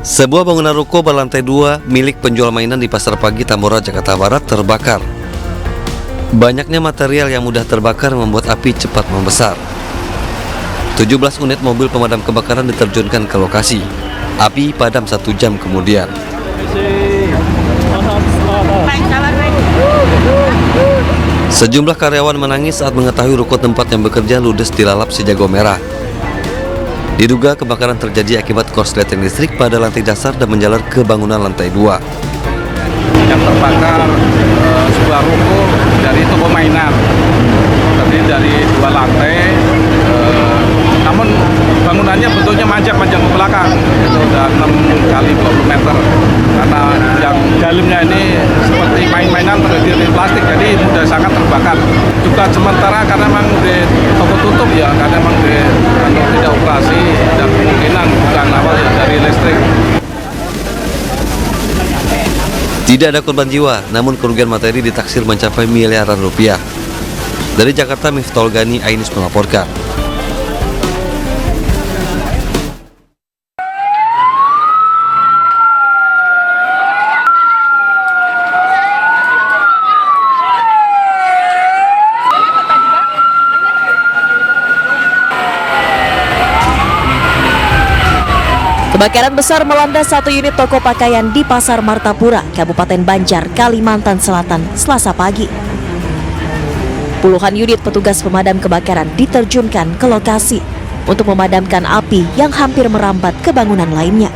Sebuah bangunan ruko berlantai 2 milik penjual mainan di Pasar Pagi Tambora, Jakarta Barat terbakar. Banyaknya material yang mudah terbakar membuat api cepat membesar. 17 unit mobil pemadam kebakaran diterjunkan ke lokasi. Api padam 1 jam kemudian. Sejumlah karyawan menangis saat mengetahui ruko tempat yang bekerja ludes dilalap si jago merah. Diduga kebakaran terjadi akibat korsleting listrik pada lantai dasar dan menjalar ke bangunan lantai 2. Yang terbakar sebuah ruko dari toko mainan, terdiri dari 2 lantai, namun bangunannya bentuknya manjak ke belakang, itu udah 6 kali 20 meter. Karena yang dalamnya ini seperti main-mainan terdiri dari plastik, jadi mudah sangat terbakar. Juga sementara karena memang di toko tutup ya, karena memang tidak operasi dan kemungkinan bukan awal ya dari listrik. Tidak ada korban jiwa, namun kerugian materi ditaksir mencapai miliaran rupiah. Dari Jakarta, Miftol Gani, Ainus melaporkan. Kebakaran besar melanda satu unit toko pakaian di Pasar Martapura, Kabupaten Banjar, Kalimantan Selatan, Selasa pagi. Puluhan unit petugas pemadam kebakaran diterjunkan ke lokasi untuk memadamkan api yang hampir merambat ke bangunan lainnya.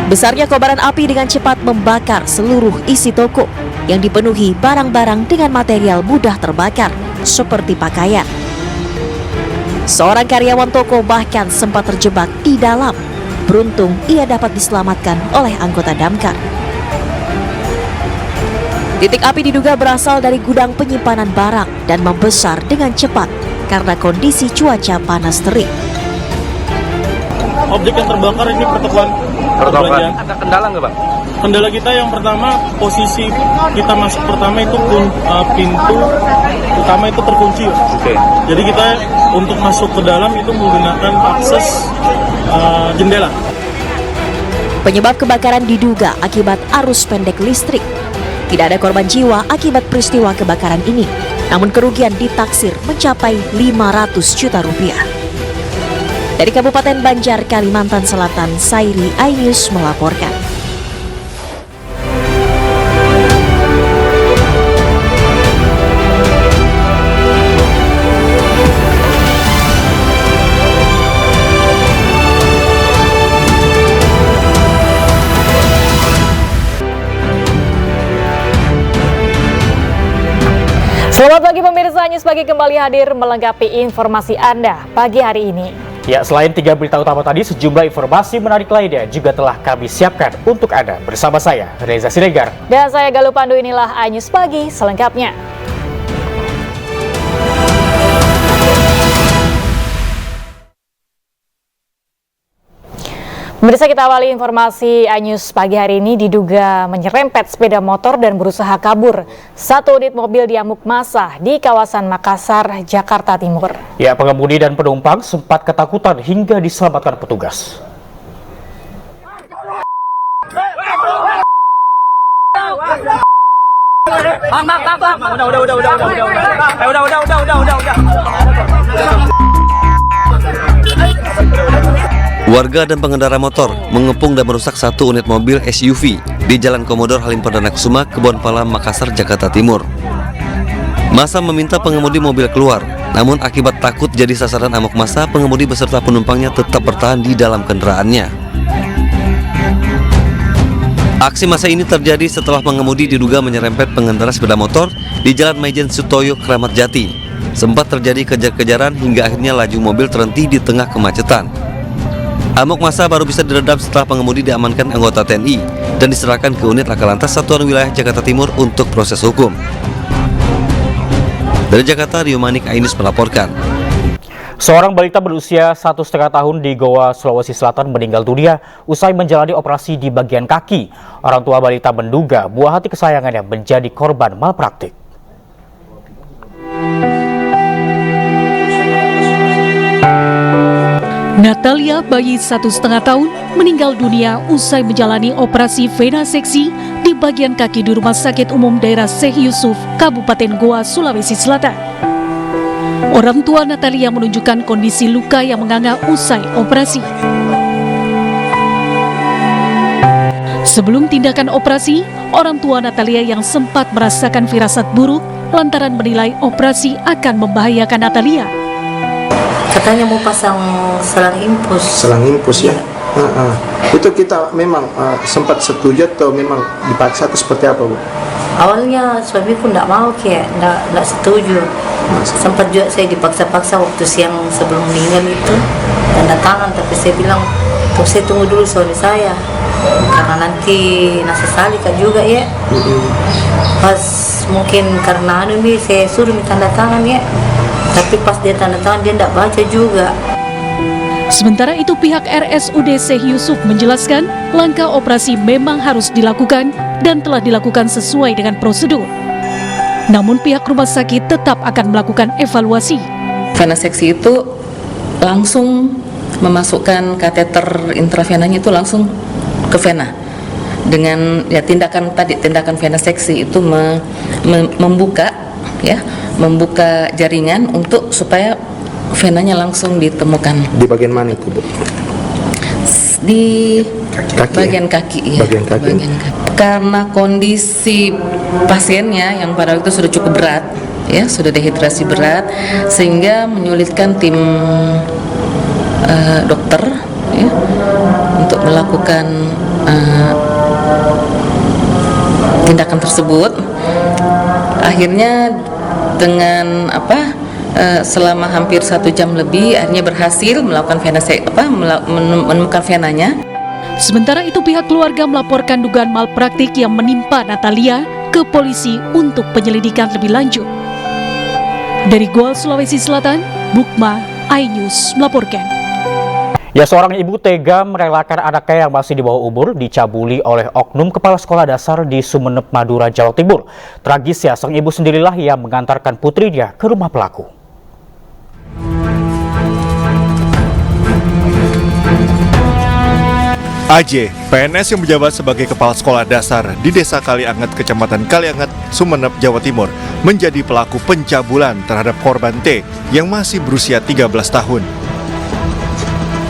Besarnya kobaran api dengan cepat membakar seluruh isi toko yang dipenuhi barang-barang dengan material mudah terbakar, seperti pakaian. Seorang karyawan toko bahkan sempat terjebak di dalam. Beruntung ia dapat diselamatkan oleh anggota damkar. Titik api diduga berasal dari gudang penyimpanan barang dan membesar dengan cepat karena kondisi cuaca panas terik. Objek yang terbakar ini pertokoan. Ada kendala nggak, Bang? Kendala kita yang pertama, posisi kita masuk pertama itu pintu utama itu terkunci. Oke. Jadi kita untuk masuk ke dalam itu menggunakan akses jendela. Penyebab kebakaran diduga akibat arus pendek listrik. Tidak ada korban jiwa akibat peristiwa kebakaran ini, namun kerugian ditaksir mencapai 500 juta rupiah. Dari Kabupaten Banjar, Kalimantan Selatan, Sairi Ainus melaporkan. Selamat pagi pemirsa, News Pagi kembali hadir melengkapi informasi Anda pagi hari ini. Ya, selain 3 berita utama tadi, sejumlah informasi menarik lainnya juga telah kami siapkan untuk Anda. Bersama saya, Reza Siregar. Dan saya Galuh Pandu, inilah News Pagi selengkapnya. Pemirsa, kita awali informasi News pagi hari ini. Diduga menyerempet sepeda motor dan berusaha kabur. Satu unit mobil diamuk massa di kawasan Makassar, Jakarta Timur. Ya, pengemudi dan penumpang sempat ketakutan hingga diselamatkan petugas. Warga dan pengendara motor mengepung dan merusak satu unit mobil SUV di Jalan Komodor Halim Perdana Kusuma, Kebonpala, Makassar, Jakarta Timur. Massa meminta pengemudi mobil keluar, namun akibat takut jadi sasaran amuk massa, pengemudi beserta penumpangnya tetap bertahan di dalam kendaraannya. Aksi massa ini terjadi setelah pengemudi diduga menyerempet pengendara sepeda motor di Jalan Maijen Sutoyo, Kramat Jati. Sempat terjadi kejar-kejaran hingga akhirnya laju mobil terhenti di tengah kemacetan. Amuk massa baru bisa diredam setelah pengemudi diamankan anggota TNI dan diserahkan ke unit Laka Lantas Satuan Wilayah Jakarta Timur untuk proses hukum. Dari Jakarta, Rio Manik, Ainus melaporkan. Seorang balita berusia 1,5 tahun di Goa, Sulawesi Selatan meninggal dunia usai menjalani operasi di bagian kaki. Orang tua balita menduga buah hati kesayangannya menjadi korban malpraktik. Natalia, bayi 1,5 tahun, meninggal dunia usai menjalani operasi venaseksi di bagian kaki di Rumah Sakit Umum Daerah Syekh Yusuf, Kabupaten Goa, Sulawesi Selatan. Orang tua Natalia menunjukkan kondisi luka yang menganga usai operasi. Sebelum tindakan operasi, orang tua Natalia yang sempat merasakan firasat buruk lantaran menilai operasi akan membahayakan Natalia. Katanya mau pasang selang infus. Selang infus ya. Itu kita memang sempat setuju atau memang dipaksa atau seperti apa, Bu? Awalnya suamiku tidak mau, tidak setuju. Sempat juga saya dipaksa-paksa waktu siang sebelum meninggal itu tanda tangan, tapi saya bilang, saya tunggu dulu suami saya karena nanti nasasali kan juga ya. Pas mungkin karena saya suruh minta tanda tangan ya, tapi pas dia tanda tangan dia tidak baca juga. Sementara itu pihak RSUD Syekh Yusuf menjelaskan langkah operasi memang harus dilakukan dan telah dilakukan sesuai dengan prosedur. Namun pihak rumah sakit tetap akan melakukan evaluasi. Venaseksi itu langsung memasukkan kateter intravenanya itu langsung ke vena. Dengan ya tindakan venaseksi itu membuka jaringan untuk supaya venanya langsung ditemukan. Di bagian mana itu, Bu? Di kaki, bagian kaki, ya. Bagian kaki. Karena kondisi pasiennya yang pada waktu itu sudah cukup berat, ya, sudah dehidrasi berat, sehingga menyulitkan tim dokter, ya, untuk melakukan tindakan tersebut. Akhirnya dengan selama hampir 1 jam lebih, akhirnya berhasil melakukan menemukan venanya. Sementara itu pihak keluarga melaporkan dugaan malpraktik yang menimpa Natalia ke polisi untuk penyelidikan lebih lanjut. Dari Goa, Sulawesi Selatan, Bukma, iNews melaporkan. Ya, seorang ibu tega merelakan anaknya yang masih di bawah umur dicabuli oleh oknum kepala sekolah dasar di Sumeneb, Madura, Jawa Timur. Tragis ya, sang ibu sendirilah yang mengantarkan putrinya ke rumah pelaku. AJ, PNS yang menjabat sebagai kepala sekolah dasar di Desa Kalianget, Kecamatan Kalianget, Sumeneb, Jawa Timur, menjadi pelaku pencabulan terhadap korban T yang masih berusia 13 tahun.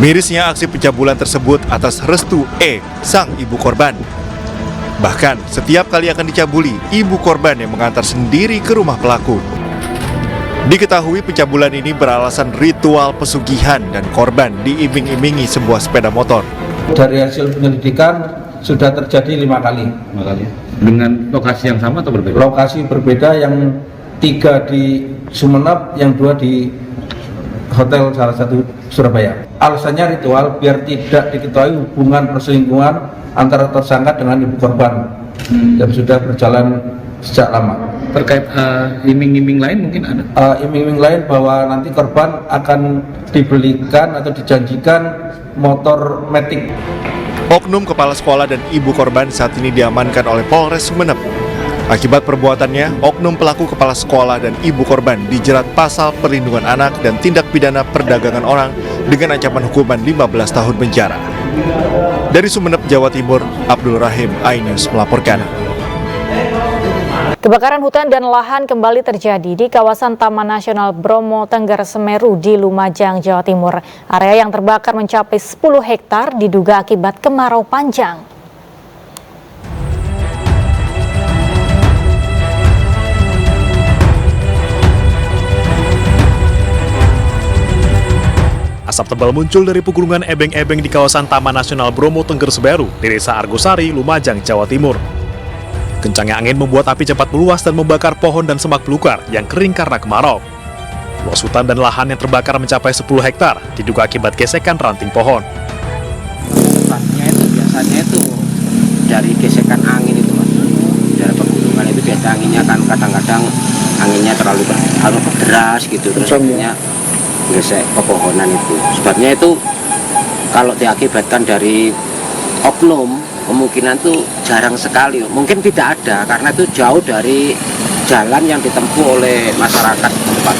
Mirisnya aksi pencabulan tersebut atas restu E, sang ibu korban. Bahkan setiap kali akan dicabuli, ibu korban yang mengantar sendiri ke rumah pelaku. Diketahui pencabulan ini beralasan ritual pesugihan dan korban diiming-imingi sebuah sepeda motor. Dari hasil penyelidikan sudah terjadi 5 kali. Dengan lokasi yang sama atau berbeda? Lokasi berbeda, yang 3 di Sumeneb, yang 2 di hotel salah satu Surabaya. Alasannya ritual biar tidak diketahui hubungan perselingkuhan antara tersangka dengan ibu korban yang sudah berjalan sejak lama. Terkait iming-iming lain mungkin ada? Iming-iming lain bahwa nanti korban akan dibelikan atau dijanjikan motor metik. Oknum kepala sekolah dan ibu korban saat ini diamankan oleh Polres Sumeneb. Akibat perbuatannya, oknum pelaku kepala sekolah dan ibu korban dijerat pasal perlindungan anak dan tindak pidana perdagangan orang dengan ancaman hukuman 15 tahun penjara. Dari Sumeneb, Jawa Timur, Abdul Rahim, iNews melaporkan. Kebakaran hutan dan lahan kembali terjadi di kawasan Taman Nasional Bromo Tengger Semeru di Lumajang, Jawa Timur. Area yang terbakar mencapai 10 hektar diduga akibat kemarau panjang. Asap tebal muncul dari pegunungan ebeng-ebeng di kawasan Taman Nasional Bromo Tengger Semeru di Desa Argosari, Lumajang, Jawa Timur. Kencangnya angin membuat api cepat meluas dan membakar pohon dan semak belukar yang kering karena kemarau. Luas hutan dan lahan yang terbakar mencapai 10 hektar, diduga akibat gesekan ranting pohon. Biasanya itu dari gesekan angin itu, Mas. Dari pegunungan itu biasa anginnya kan kadang-kadang anginnya terlalu deras gitu, terus anginnya gesek pepohonan itu. Sebabnya itu kalau diakibatkan dari oknum, kemungkinan itu jarang sekali. Mungkin tidak ada karena itu jauh dari jalan yang ditempuh oleh masyarakat tempat.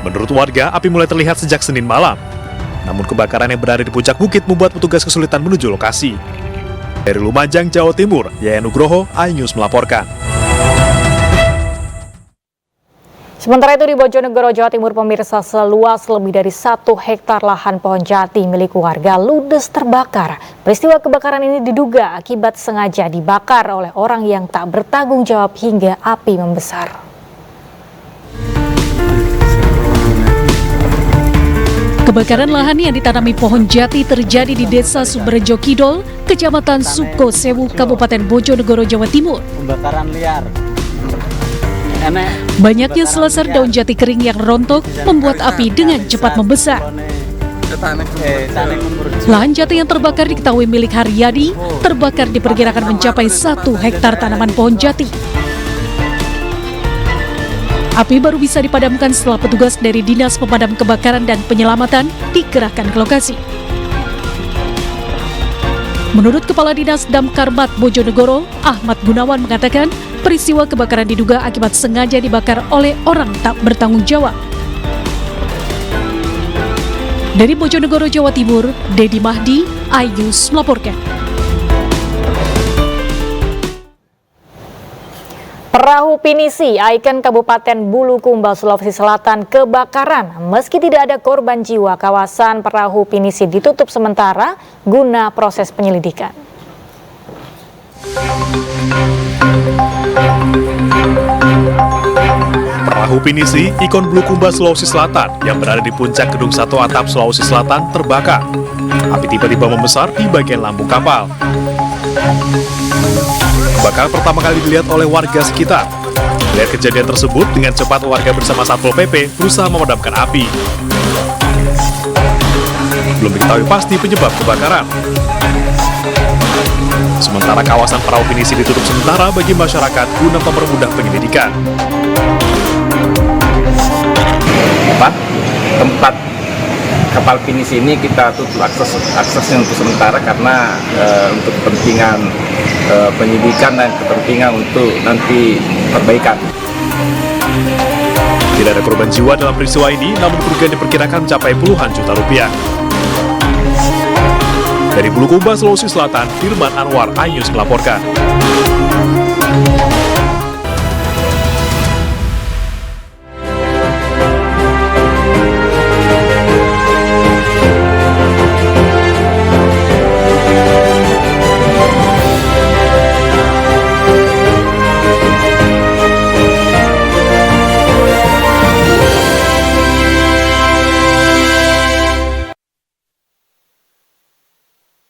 Menurut warga, api mulai terlihat sejak Senin malam. Namun kebakaran yang berada di puncak bukit membuat petugas kesulitan menuju lokasi. Dari Lumajang, Jawa Timur, Yayan Nugroho, iNews melaporkan. Sementara itu di Bojonegoro, Jawa Timur, pemirsa, seluas lebih dari 1 hektar lahan pohon jati milik warga ludes terbakar. Peristiwa kebakaran ini diduga akibat sengaja dibakar oleh orang yang tak bertanggung jawab hingga api membesar. Kebakaran lahan yang ditanami pohon jati terjadi di Desa Sumberjo Kidul, Kecamatan Sukosewu, Kabupaten Bojonegoro, Jawa Timur. Pembakaran liar. Banyaknya selasar daun jati kering yang rontok membuat api dengan cepat membesar. Lahan jati yang terbakar diketahui milik Haryadi, terbakar diperkirakan mencapai 1 hektar tanaman pohon jati. Api baru bisa dipadamkan setelah petugas dari Dinas Pemadam Kebakaran dan Penyelamatan dikerahkan ke lokasi. Menurut Kepala Dinas Damkar Bojonegoro, Ahmad Gunawan mengatakan, peristiwa kebakaran diduga akibat sengaja dibakar oleh orang tak bertanggung jawab. Dari Bojonegoro, Jawa Timur, Dedi Mahdi, iNews melaporkan. Perahu pinisi ikon Kabupaten Bulukumba, Sulawesi Selatan kebakaran. Meski tidak ada korban jiwa, kawasan perahu pinisi ditutup sementara guna proses penyelidikan. Perahu pinisi, ikon Bulukumba, Sulawesi Selatan yang berada di puncak Gedung 1 atap Sulawesi Selatan terbakar. Api tiba-tiba membesar di bagian lambung kapal. Kebakaran pertama kali dilihat oleh warga sekitar. Melihat kejadian tersebut, dengan cepat warga bersama Satpol PP berusaha memadamkan api. Belum diketahui pasti penyebab kebakaran. Sementara kawasan perahu pinisi ditutup sementara bagi masyarakat guna mempermudah penyelidikan. Tempat kapal pinisi ini kita tutup aksesnya untuk sementara karena untuk kepentingan penyidikan dan kepentingan untuk nanti perbaikan. Tidak ada korban jiwa dalam peristiwa ini, namun kerugian diperkirakan mencapai puluhan juta rupiah. Dari Bulukumba, Sulawesi Selatan, Firman Anwar, iNews melaporkan.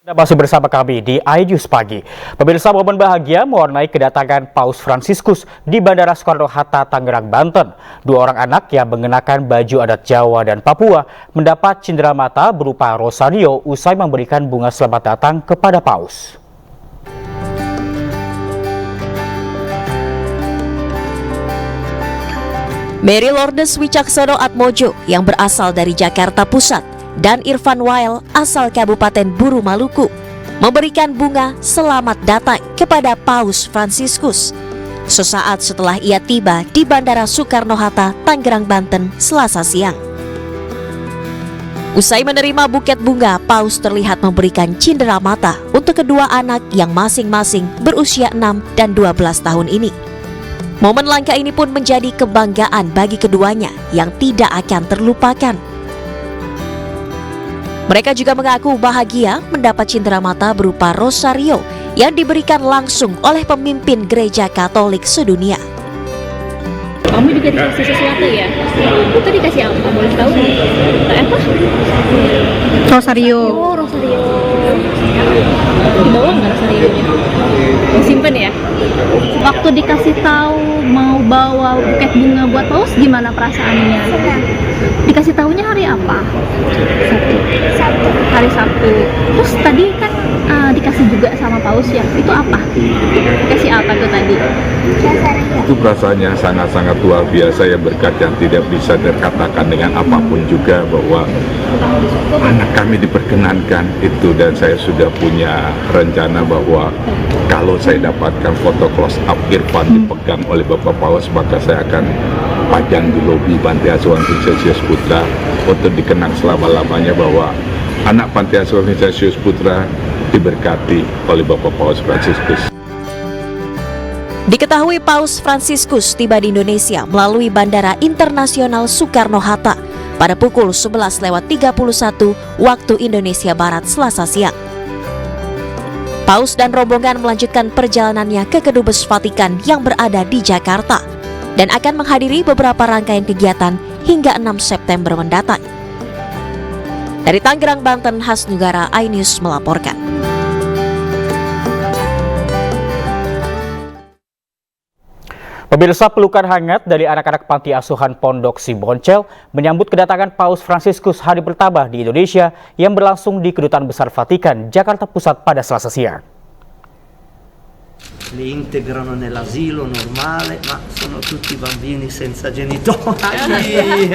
Anda masih bersama kami di iNews Pagi. Pemirsa, momen bahagia mewarnai kedatangan Paus Fransiskus di Bandara Soekarno-Hatta, Tangerang, Banten. 2 orang anak yang mengenakan baju adat Jawa dan Papua mendapat cindera mata berupa rosario usai memberikan bunga selamat datang kepada Paus. Mary Lourdes Wicaksono Atmojo yang berasal dari Jakarta Pusat dan Irfan Wael asal Kabupaten Buru Maluku memberikan bunga selamat datang kepada Paus Fransiskus sesaat setelah ia tiba di Bandara Soekarno-Hatta, Tangerang, Banten, Selasa siang. Usai menerima buket bunga, Paus terlihat memberikan cindera mata untuk kedua anak yang masing-masing berusia 6 dan 12 tahun ini. Momen langka ini pun menjadi kebanggaan bagi keduanya yang tidak akan terlupakan. Mereka juga mengaku bahagia mendapat cindera mata berupa rosario yang diberikan langsung oleh pemimpin gereja Katolik sedunia. Kamu juga dikasih sesuatu ya? Itu dikasih apa? Boleh tahu? Apa? Rosario. Oh, rosario. Dibawa nggak rosarionya? Simpen ya? Waktu dikasih tahu mau bawa buket bunga buat Paus, gimana perasaannya? Dikasih tahunya hari apa? Sabtu. Hari Sabtu. Terus tadi kan dikasih juga sama Paus ya, itu apa? Dikasih apa tuh tadi? Itu rasanya sangat-sangat luar biasa ya, berkat yang tidak bisa terkatakan dengan apapun juga, bahwa anak kami diperkenankan itu. Dan saya sudah punya rencana bahwa kalau saya dapatkan foto close up Irfan dipegang oleh Bapak Paus, maka saya akan pajang di lobi Panti Asuhan Vincentius Putra untuk dikenang selama-lamanya bahwa anak Panti Asuhan Vincentius Putra diberkati oleh Bapak Paus Fransiskus. Diketahui Paus Fransiskus tiba di Indonesia melalui Bandara Internasional Soekarno-Hatta pada pukul 11:31 waktu Indonesia Barat Selasa siang. Paus dan rombongan melanjutkan perjalanannya ke Kedubes Vatikan yang berada di Jakarta dan akan menghadiri beberapa rangkaian kegiatan hingga 6 September mendatang. Dari Tangerang, Banten, Hasnugara, iNews melaporkan. Pemirsa, pelukan hangat dari anak-anak panti asuhan Pondok Si Boncel menyambut kedatangan Paus Fransiskus hari pertama di Indonesia yang berlangsung di Kedutaan Besar Vatikan, Jakarta Pusat pada Selasa siang. Li integrano nell'asilo normale, ma sono tutti bambini senza genitori.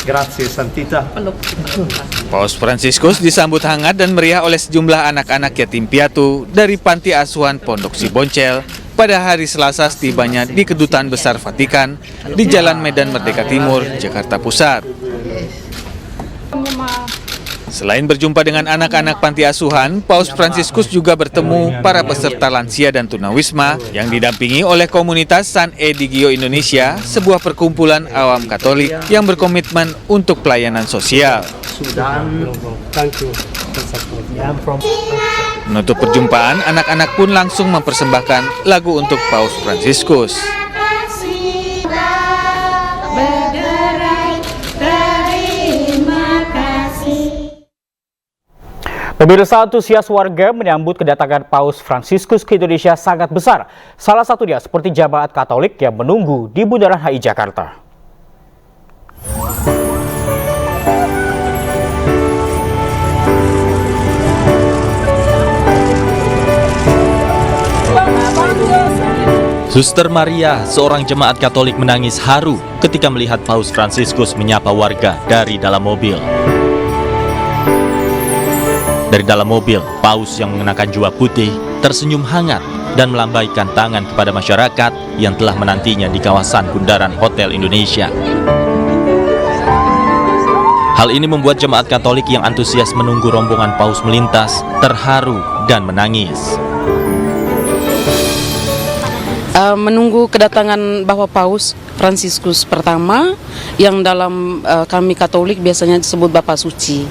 Grazie, Santità. Paus Fransiskus disambut hangat dan meriah oleh sejumlah anak-anak yatim piatu dari panti asuhan Pondok Si Boncel pada hari Selasa setibanya di Kedutaan Besar Vatikan di Jalan Medan Merdeka Timur, Jakarta Pusat. Selain berjumpa dengan anak-anak panti asuhan, Paus Fransiskus juga bertemu para peserta lansia dan tunawisma yang didampingi oleh komunitas San Edigio Indonesia, sebuah perkumpulan awam Katolik yang berkomitmen untuk pelayanan sosial. Menutup perjumpaan, anak-anak pun langsung mempersembahkan lagu untuk Paus Fransiskus. Pemirsa, antusias warga menyambut kedatangan Paus Fransiskus ke Indonesia sangat besar. Salah satunya seperti jemaat Katolik yang menunggu di Bundaran HI Jakarta. Suster Maria, seorang jemaat Katolik, menangis haru ketika melihat Paus Fransiskus menyapa warga dari dalam mobil. Dari dalam mobil, Paus yang mengenakan jubah putih tersenyum hangat dan melambaikan tangan kepada masyarakat yang telah menantinya di kawasan Bundaran Hotel Indonesia. Hal ini membuat jemaat Katolik yang antusias menunggu rombongan Paus melintas terharu dan menangis. Menunggu kedatangan Bapak Paus Fransiskus pertama yang dalam kami Katolik biasanya disebut Bapak Suci.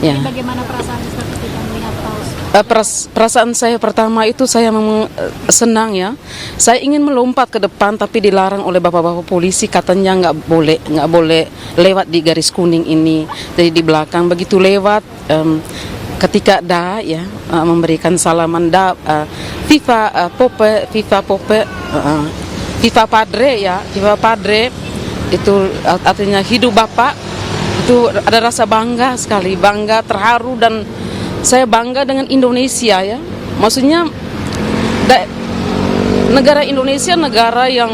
Ya. Bagaimana perasaan ketika melihat Paus? Perasaan saya pertama itu saya memang senang ya. Saya ingin melompat ke depan tapi dilarang oleh bapak-bapak polisi, katanya nggak boleh lewat di garis kuning ini. Jadi di belakang begitu lewat. Ketika memberikan salaman Viva Padre ya, Viva Padre itu artinya hidup Bapak. Itu ada rasa bangga sekali, bangga, terharu, dan saya bangga dengan Indonesia ya. Maksudnya negara Indonesia negara yang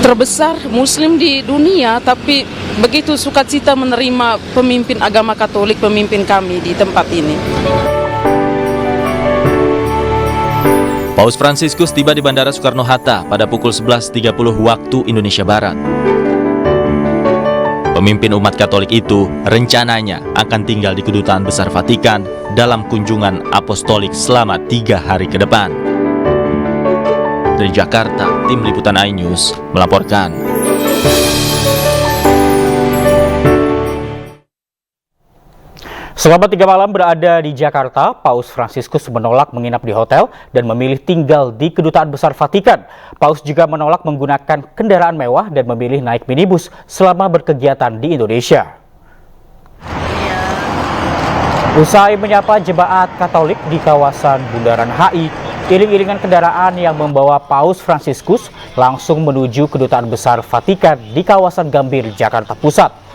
terbesar Muslim di dunia, tapi begitu sukacita menerima pemimpin agama Katolik, pemimpin kami di tempat ini. Paus Fransiskus tiba di Bandara Soekarno-Hatta pada pukul 11.30 waktu Indonesia Barat. Pemimpin umat Katolik itu rencananya akan tinggal di Kedutaan Besar Vatikan dalam kunjungan apostolik selama 3 hari ke depan. Dari Jakarta, tim liputan iNews melaporkan. Selama 3 malam berada di Jakarta, Paus Fransiskus menolak menginap di hotel dan memilih tinggal di Kedutaan Besar Vatikan. Paus juga menolak menggunakan kendaraan mewah dan memilih naik minibus selama berkegiatan di Indonesia. Usai menyapa jemaat Katolik di kawasan Bundaran HI, iring-iringan kendaraan yang membawa Paus Fransiskus langsung menuju Kedutaan Besar Vatikan di kawasan Gambir, Jakarta Pusat.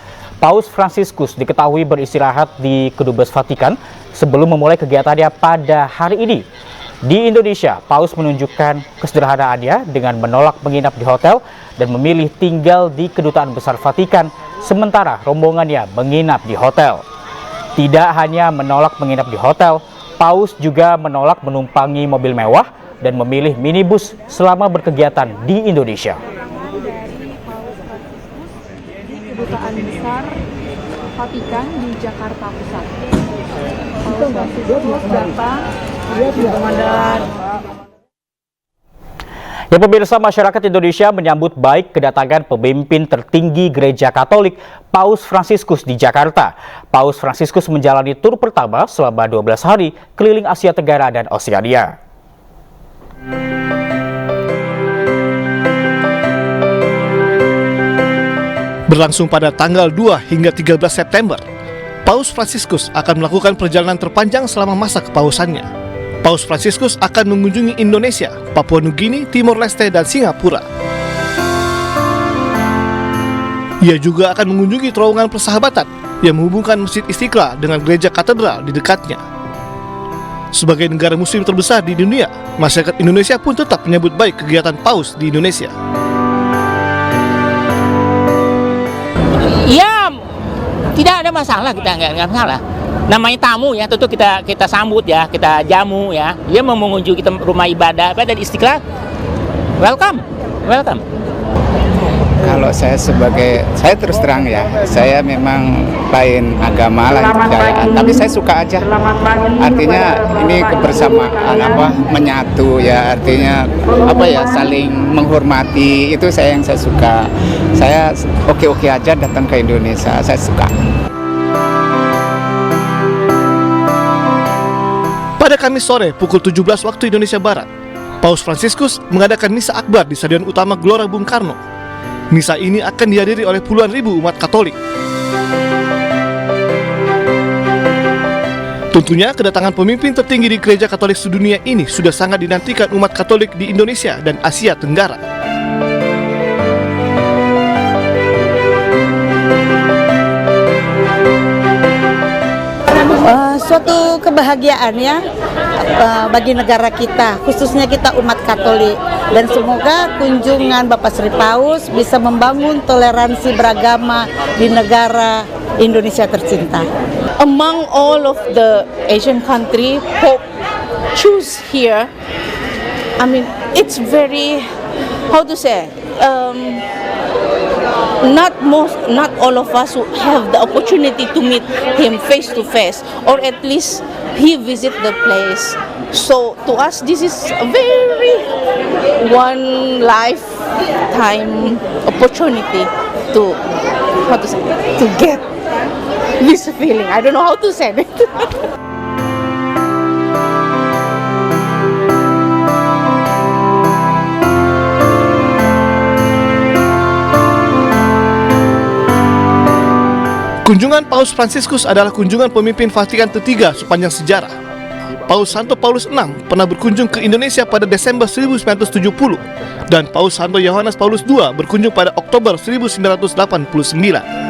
Paus Fransiskus diketahui beristirahat di Kedubes Vatikan sebelum memulai kegiatannya pada hari ini. Di Indonesia, Paus menunjukkan kesederhanaannya dengan menolak menginap di hotel dan memilih tinggal di Kedutaan Besar Vatikan, sementara rombongannya menginap di hotel. Tidak hanya menolak menginap di hotel, Paus juga menolak menumpangi mobil mewah dan memilih minibus selama berkegiatan di Indonesia. Kedutaan Besar Vatikan di Jakarta Pusat. Ya pemirsa, masyarakat Indonesia menyambut baik kedatangan pemimpin tertinggi Gereja Katolik Paus Fransiskus di Jakarta. Paus Fransiskus menjalani tur pertama selama 12 hari keliling Asia Tenggara dan Oseania. Berlangsung pada tanggal 2 hingga 13 September, Paus Fransiskus akan melakukan perjalanan terpanjang selama masa kepausannya. Paus Fransiskus akan mengunjungi Indonesia, Papua Nugini, Timor Leste, dan Singapura. Ia juga akan mengunjungi terowongan persahabatan yang menghubungkan Masjid Istiqlal dengan gereja katedral di dekatnya. Sebagai negara muslim terbesar di dunia, masyarakat Indonesia pun tetap menyambut baik kegiatan Paus di Indonesia. Ya, tidak ada masalah, kita nggak masalah. Namanya tamu ya, tentu kita sambut ya, kita jamu ya. Dia mau mengunjungi rumah ibadah di Istiqlal, welcome. Kalau saya terus terang ya, saya memang lain agama, lain kepercayaan, tapi saya suka aja. Artinya ini kebersamaan menyatu ya, artinya saling menghormati, itu yang saya suka. Saya oke aja datang ke Indonesia, saya suka. Pada Kamis sore pukul 17 waktu Indonesia Barat, Paus Fransiskus mengadakan misa akbar di Stadion Utama Gelora Bung Karno. Misa ini akan dihadiri oleh puluhan ribu umat Katolik. Tentunya kedatangan pemimpin tertinggi di Gereja Katolik sedunia ini sudah sangat dinantikan umat Katolik di Indonesia dan Asia Tenggara. Suatu kebahagiaan ya bagi negara kita, khususnya kita umat Katolik, dan semoga kunjungan Bapak Sri Paus bisa membangun toleransi beragama di negara Indonesia tercinta. Among all of the Asian country, Pope choose here. I mean, it's very, how to say, not all of us who have the opportunity to meet him face to face, or at least he visit the place. So to us, this is a very one lifetime opportunity to get this feeling. I don't know how to say it. Kunjungan Paus Fransiskus adalah kunjungan pemimpin Vatikan ketiga sepanjang sejarah. Paus Santo Paulus VI pernah berkunjung ke Indonesia pada Desember 1970 dan Paus Santo Yohanes Paulus II berkunjung pada Oktober 1989.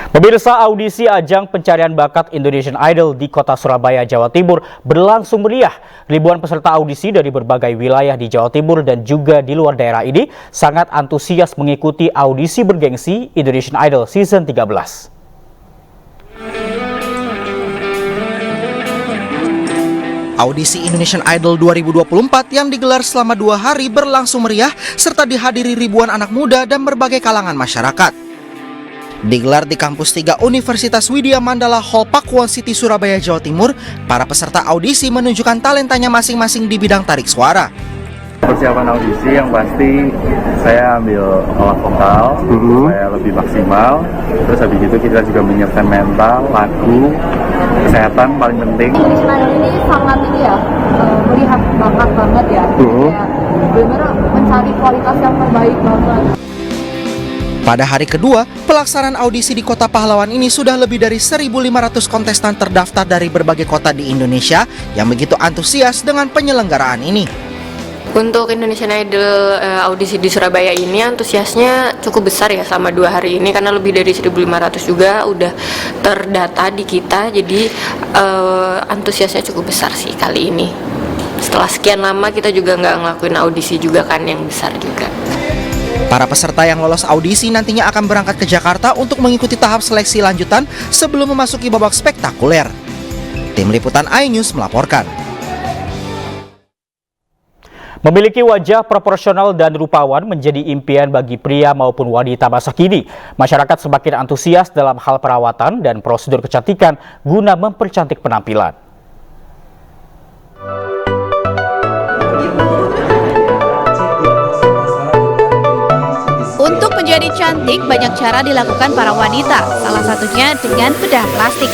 Pemirsa, audisi ajang pencarian bakat Indonesian Idol di kota Surabaya, Jawa Timur berlangsung meriah. Ribuan peserta audisi dari berbagai wilayah di Jawa Timur dan juga di luar daerah ini sangat antusias mengikuti audisi bergengsi Indonesian Idol Season 13. Audisi Indonesian Idol 2024 yang digelar selama 2 hari berlangsung meriah serta dihadiri ribuan anak muda dan berbagai kalangan masyarakat. Digelar di kampus 3 Universitas Widya Mandala Hall Pakuwon City, Surabaya, Jawa Timur, para peserta audisi menunjukkan talentanya masing-masing di bidang tarik suara. Persiapan audisi yang pasti saya ambil olah vokal supaya lebih maksimal. Terus habis itu kita juga menyiapkan mental, lagu, kesehatan paling penting. Ini sangat ini ya, melihat bakat banget ya. Kayak bener mencari kualitas yang terbaik banget. Pada hari kedua, pelaksanaan audisi di Kota Pahlawan ini sudah lebih dari 1.500 kontestan terdaftar dari berbagai kota di Indonesia yang begitu antusias dengan penyelenggaraan ini. Untuk Indonesian Idol audisi di Surabaya ini antusiasnya cukup besar ya selama 2 hari ini, karena lebih dari 1.500 juga udah terdata di kita, jadi antusiasnya cukup besar sih kali ini. Setelah sekian lama kita juga nggak ngelakuin audisi juga kan yang besar juga. Para peserta yang lolos audisi nantinya akan berangkat ke Jakarta untuk mengikuti tahap seleksi lanjutan sebelum memasuki babak spektakuler. Tim Liputan iNews melaporkan. Memiliki wajah proporsional dan rupawan menjadi impian bagi pria maupun wanita masa kini. Masyarakat semakin antusias dalam hal perawatan dan prosedur kecantikan guna mempercantik penampilan. Untuk menjadi cantik, banyak cara dilakukan para wanita, salah satunya dengan bedah plastik.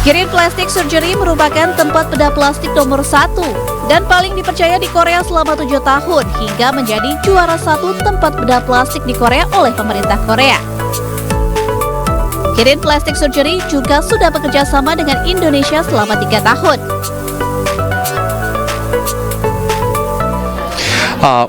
Kirin Plastic Surgery merupakan tempat bedah plastik nomor 1 dan paling dipercaya di Korea selama 7 tahun hingga menjadi juara 1 tempat bedah plastik di Korea oleh pemerintah Korea. Kirin Plastic Surgery juga sudah bekerja sama dengan Indonesia selama 3 tahun.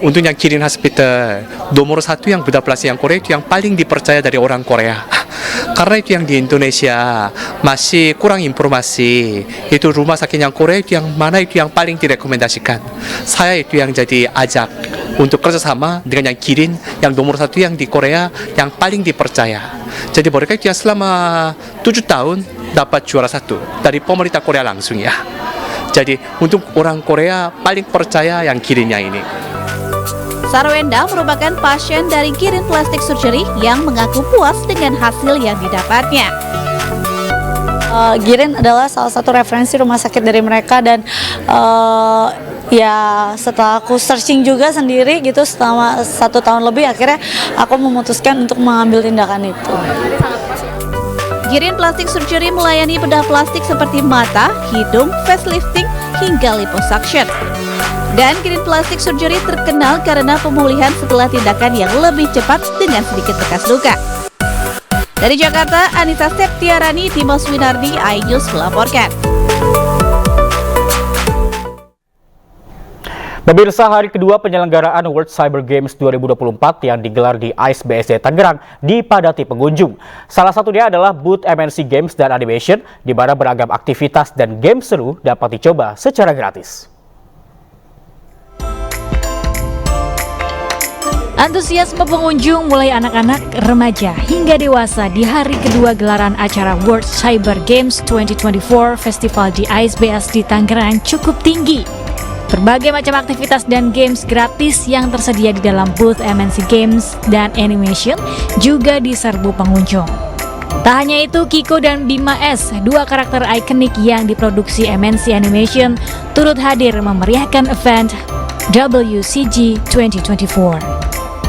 Untuk yang Kirin Hospital, nomor 1 yang bedah plastik yang Korea itu yang paling dipercaya dari orang Korea. Karena itu yang di Indonesia masih kurang informasi. Itu rumah sakit yang Korea itu yang mana itu yang paling direkomendasikan. Saya itu yang jadi ajak untuk kerjasama dengan yang Kirin yang nomor 1 yang di Korea yang paling dipercaya. Jadi mereka itu yang selama 7 tahun dapat juara 1 dari pemerintah Korea langsung ya. Jadi untuk orang Korea paling percaya yang Kirinnya ini. Sarwenda merupakan pasien dari Kirin Plastic Surgery yang mengaku puas dengan hasil yang didapatnya. Kirin adalah salah satu referensi rumah sakit dari mereka dan ya setelah aku searching juga sendiri gitu selama 1 tahun lebih, akhirnya aku memutuskan untuk mengambil tindakan itu. Kirin Plastic Surgery melayani bedah plastik seperti mata, hidung, facelifting, hingga liposuction. Dan Kirin Plastic Surgery terkenal karena pemulihan setelah tindakan yang lebih cepat dengan sedikit bekas luka. Dari Jakarta, Anissa Septiarani, Dimas Winardi, iNews melaporkan. Pemirsa, hari kedua penyelenggaraan World Cyber Games 2024 yang digelar di ICE BSD Tangerang dipadati pengunjung. Salah satunya adalah booth MNC Games dan Animation, di mana beragam aktivitas dan game seru dapat dicoba secara gratis. Antusiasme pengunjung mulai anak-anak, remaja, hingga dewasa di hari kedua gelaran acara World Cyber Games 2024 Festival di ICE BSD Tangerang cukup tinggi. Berbagai macam aktivitas dan games gratis yang tersedia di dalam booth MNC Games dan Animation juga diserbu pengunjung. Tak hanya itu, Kiko dan Bima S, 2 karakter ikonik yang diproduksi MNC Animation, turut hadir memeriahkan event WCG 2024.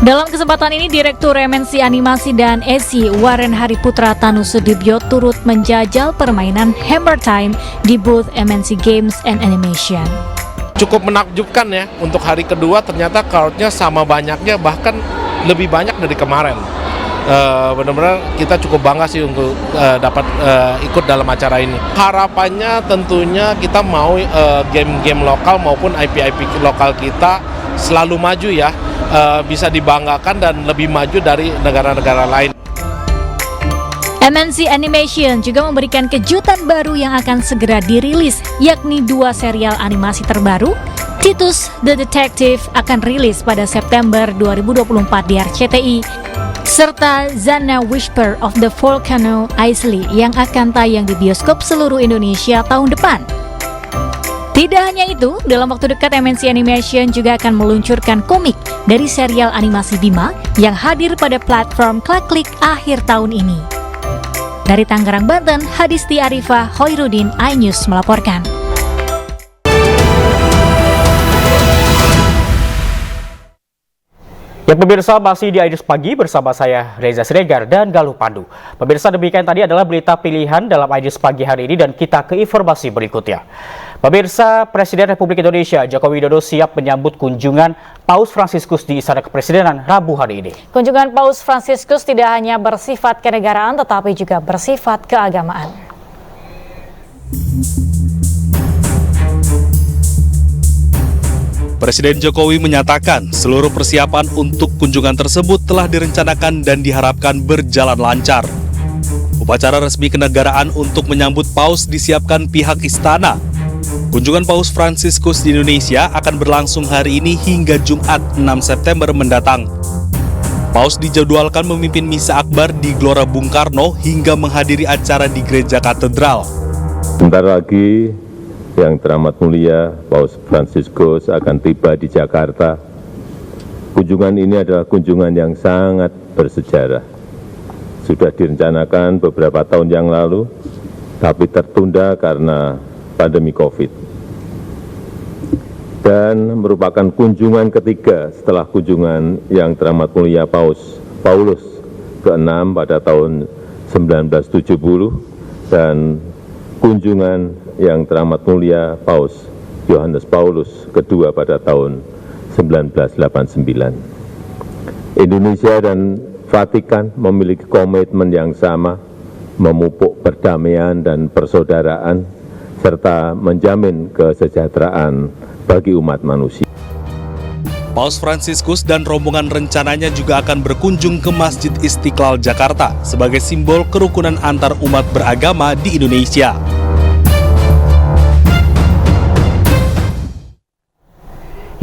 Dalam kesempatan ini, Direktur MNC Animasi dan ESI Waren Hariputra Tanu Sudibyo turut menjajal permainan Hammer Time di booth MNC Games and Animation. Cukup menakjubkan ya, untuk hari kedua ternyata crowd-nya sama banyaknya, bahkan lebih banyak dari kemarin. Benar-benar kita cukup bangga sih untuk dapat ikut dalam acara ini. Harapannya tentunya kita mau game-game lokal maupun IP-IP lokal kita selalu maju ya, bisa dibanggakan dan lebih maju dari negara-negara lain. MNC Animation juga memberikan kejutan baru yang akan segera dirilis, yakni 2 serial animasi terbaru. Titus the Detective akan rilis pada September 2024 di RCTI, serta Zana Whisper of the Volcano Isley yang akan tayang di bioskop seluruh Indonesia tahun depan. Tidak hanya itu, dalam waktu dekat MNC Animation juga akan meluncurkan komik dari serial animasi Bima yang hadir pada platform Klaklik akhir tahun ini. Dari Tangerang, Banten, Hadisti Arifah, Hoirudin, iNews melaporkan. Ya pemirsa, masih di Aidis Pagi bersama saya Reza Siregar dan Galuh Pandu. Pemirsa, demikian tadi adalah berita pilihan dalam Aidis Pagi hari ini dan kita ke informasi berikutnya. Pemirsa, Presiden Republik Indonesia Joko Widodo siap menyambut kunjungan Paus Fransiskus di Istana Kepresidenan Rabu hari ini. Kunjungan Paus Fransiskus tidak hanya bersifat kenegaraan tetapi juga bersifat keagamaan. Presiden Jokowi menyatakan seluruh persiapan untuk kunjungan tersebut telah direncanakan dan diharapkan berjalan lancar. Upacara resmi kenegaraan untuk menyambut Paus disiapkan pihak istana. Kunjungan Paus Fransiskus di Indonesia akan berlangsung hari ini hingga Jumat 6 September mendatang. Paus dijadwalkan memimpin misa akbar di Gelora Bung Karno hingga menghadiri acara di Gereja Katedral. Sebentar lagi Yang teramat mulia Paus Fransiskus akan tiba di Jakarta. Kunjungan ini adalah kunjungan yang sangat bersejarah. Sudah direncanakan beberapa tahun yang lalu, tapi tertunda karena pandemi COVID. Dan merupakan kunjungan ketiga setelah kunjungan yang teramat mulia Paus Paulus ke-6 pada tahun 1970 dan kunjungan yang teramat mulia Paus Yohanes Paulus kedua pada tahun 1989. Indonesia dan Vatikan memiliki komitmen yang sama, memupuk perdamaian dan persaudaraan, serta menjamin kesejahteraan bagi umat manusia. Paus Fransiskus dan rombongan rencananya juga akan berkunjung ke Masjid Istiqlal Jakarta sebagai simbol kerukunan antar umat beragama di Indonesia.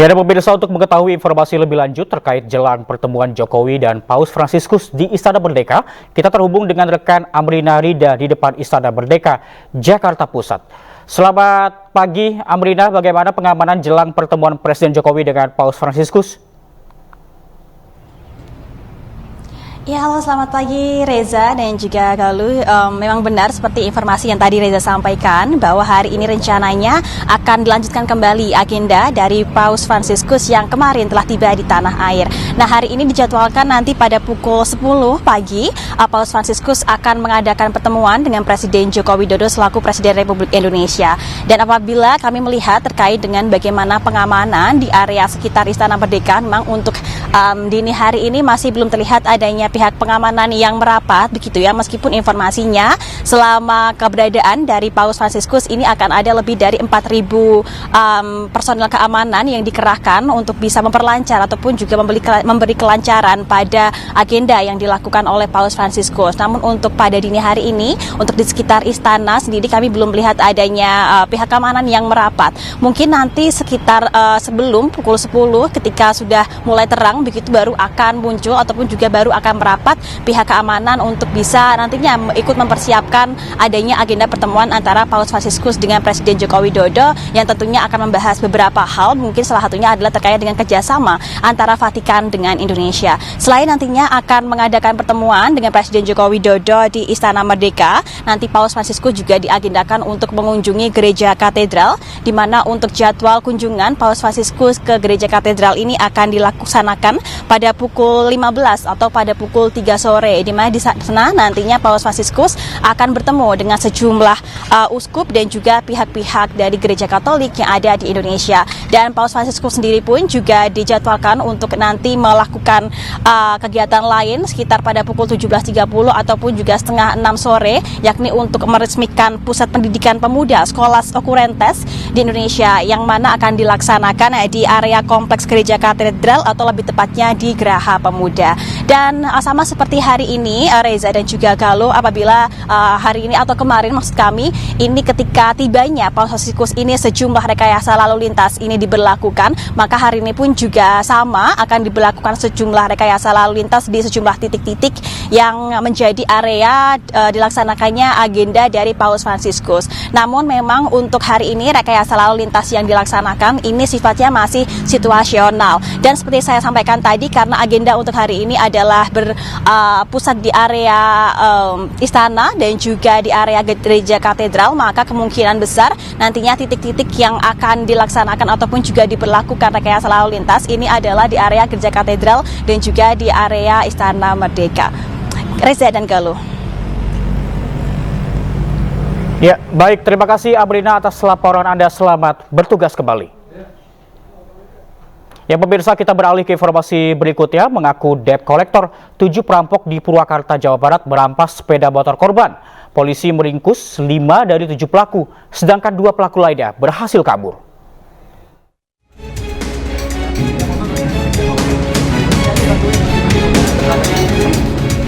Ya, dan pemirsa, untuk mengetahui informasi lebih lanjut terkait jelang pertemuan Jokowi dan Paus Fransiskus di Istana Merdeka, kita terhubung dengan rekan Amrina Rida di depan Istana Merdeka, Jakarta Pusat. Selamat pagi, Amrina. Bagaimana pengamanan jelang pertemuan Presiden Jokowi dengan Paus Fransiskus? Ya, halo, selamat pagi Reza dan juga Galuh. Memang benar seperti informasi yang tadi Reza sampaikan bahwa hari ini rencananya akan dilanjutkan kembali agenda dari Paus Fransiskus yang kemarin telah tiba di tanah air. Nah, hari ini dijadwalkan nanti pada pukul 10 pagi Paus Fransiskus akan mengadakan pertemuan dengan Presiden Joko Widodo selaku Presiden Republik Indonesia. Dan apabila kami melihat terkait dengan bagaimana pengamanan di area sekitar Istana Merdeka, memang untuk dini hari ini masih belum terlihat adanya pihak pengamanan yang merapat begitu ya, meskipun informasinya selama keberadaan dari Paus Fransiskus ini akan ada lebih dari 4.000 personel keamanan yang dikerahkan untuk bisa memperlancar ataupun juga memberi kelancaran pada agenda yang dilakukan oleh Paus Fransiskus. Namun untuk pada dini hari ini, untuk di sekitar istana sendiri kami belum melihat adanya pihak keamanan yang merapat. Mungkin nanti sekitar sebelum pukul 10 ketika sudah mulai terang begitu baru akan muncul ataupun juga baru akan merapat pihak keamanan untuk bisa nantinya ikut mempersiapkan adanya agenda pertemuan antara Paus Fransiskus dengan Presiden Joko Widodo yang tentunya akan membahas beberapa hal, mungkin salah satunya adalah terkait dengan kerjasama antara Vatikan dengan Indonesia. Selain nantinya akan mengadakan pertemuan dengan Presiden Joko Widodo di Istana Merdeka, nanti Paus Fransiskus juga diagendakan untuk mengunjungi Gereja Katedral, di mana untuk jadwal kunjungan Paus Fransiskus ke Gereja Katedral ini akan dilaksanakan pada pukul 15 atau pada pukul 3 sore, di mana di sana nantinya Paus Fransiskus akan bertemu dengan sejumlah uskup dan juga pihak-pihak dari Gereja Katolik yang ada di Indonesia. Dan Paus Fransiskus sendiri pun juga dijadwalkan untuk nanti melakukan kegiatan lain sekitar pada pukul 17.30 ataupun juga setengah 6 sore, yakni untuk meresmikan Pusat Pendidikan Pemuda Scholas Occurrentes di Indonesia yang mana akan dilaksanakan di area kompleks Gereja Katedral atau lebih tepatnya di Geraha Pemuda. Dan sama seperti hari ini Reza dan juga Galuh, apabila hari ini atau kemarin maksud kami, ini ketika tibanya Paus Fransiskus ini sejumlah rekayasa lalu lintas ini diberlakukan, maka hari ini pun juga sama akan diberlakukan sejumlah rekayasa lalu lintas di sejumlah titik-titik yang menjadi area dilaksanakannya agenda dari Paus Fransiskus. Namun memang untuk hari ini rekayasa lalu lintas yang dilaksanakan ini sifatnya masih situasional, dan seperti saya sampaikan disampaikan tadi, karena agenda untuk hari ini adalah berpusat di area istana dan juga di area gereja katedral, maka kemungkinan besar nantinya titik-titik yang akan dilaksanakan ataupun juga diberlakukan rekayasa lalu lintas ini adalah di area gereja katedral dan juga di area Istana Merdeka. Reza dan Galuh. Ya, baik. Terima kasih Abrina atas laporan Anda. Selamat bertugas kembali. Ya pemirsa, kita beralih ke informasi berikutnya. Mengaku debt collector, 7 perampok di Purwakarta, Jawa Barat merampas sepeda motor korban. Polisi meringkus 5 dari 7 pelaku, sedangkan 2 pelaku lainnya berhasil kabur.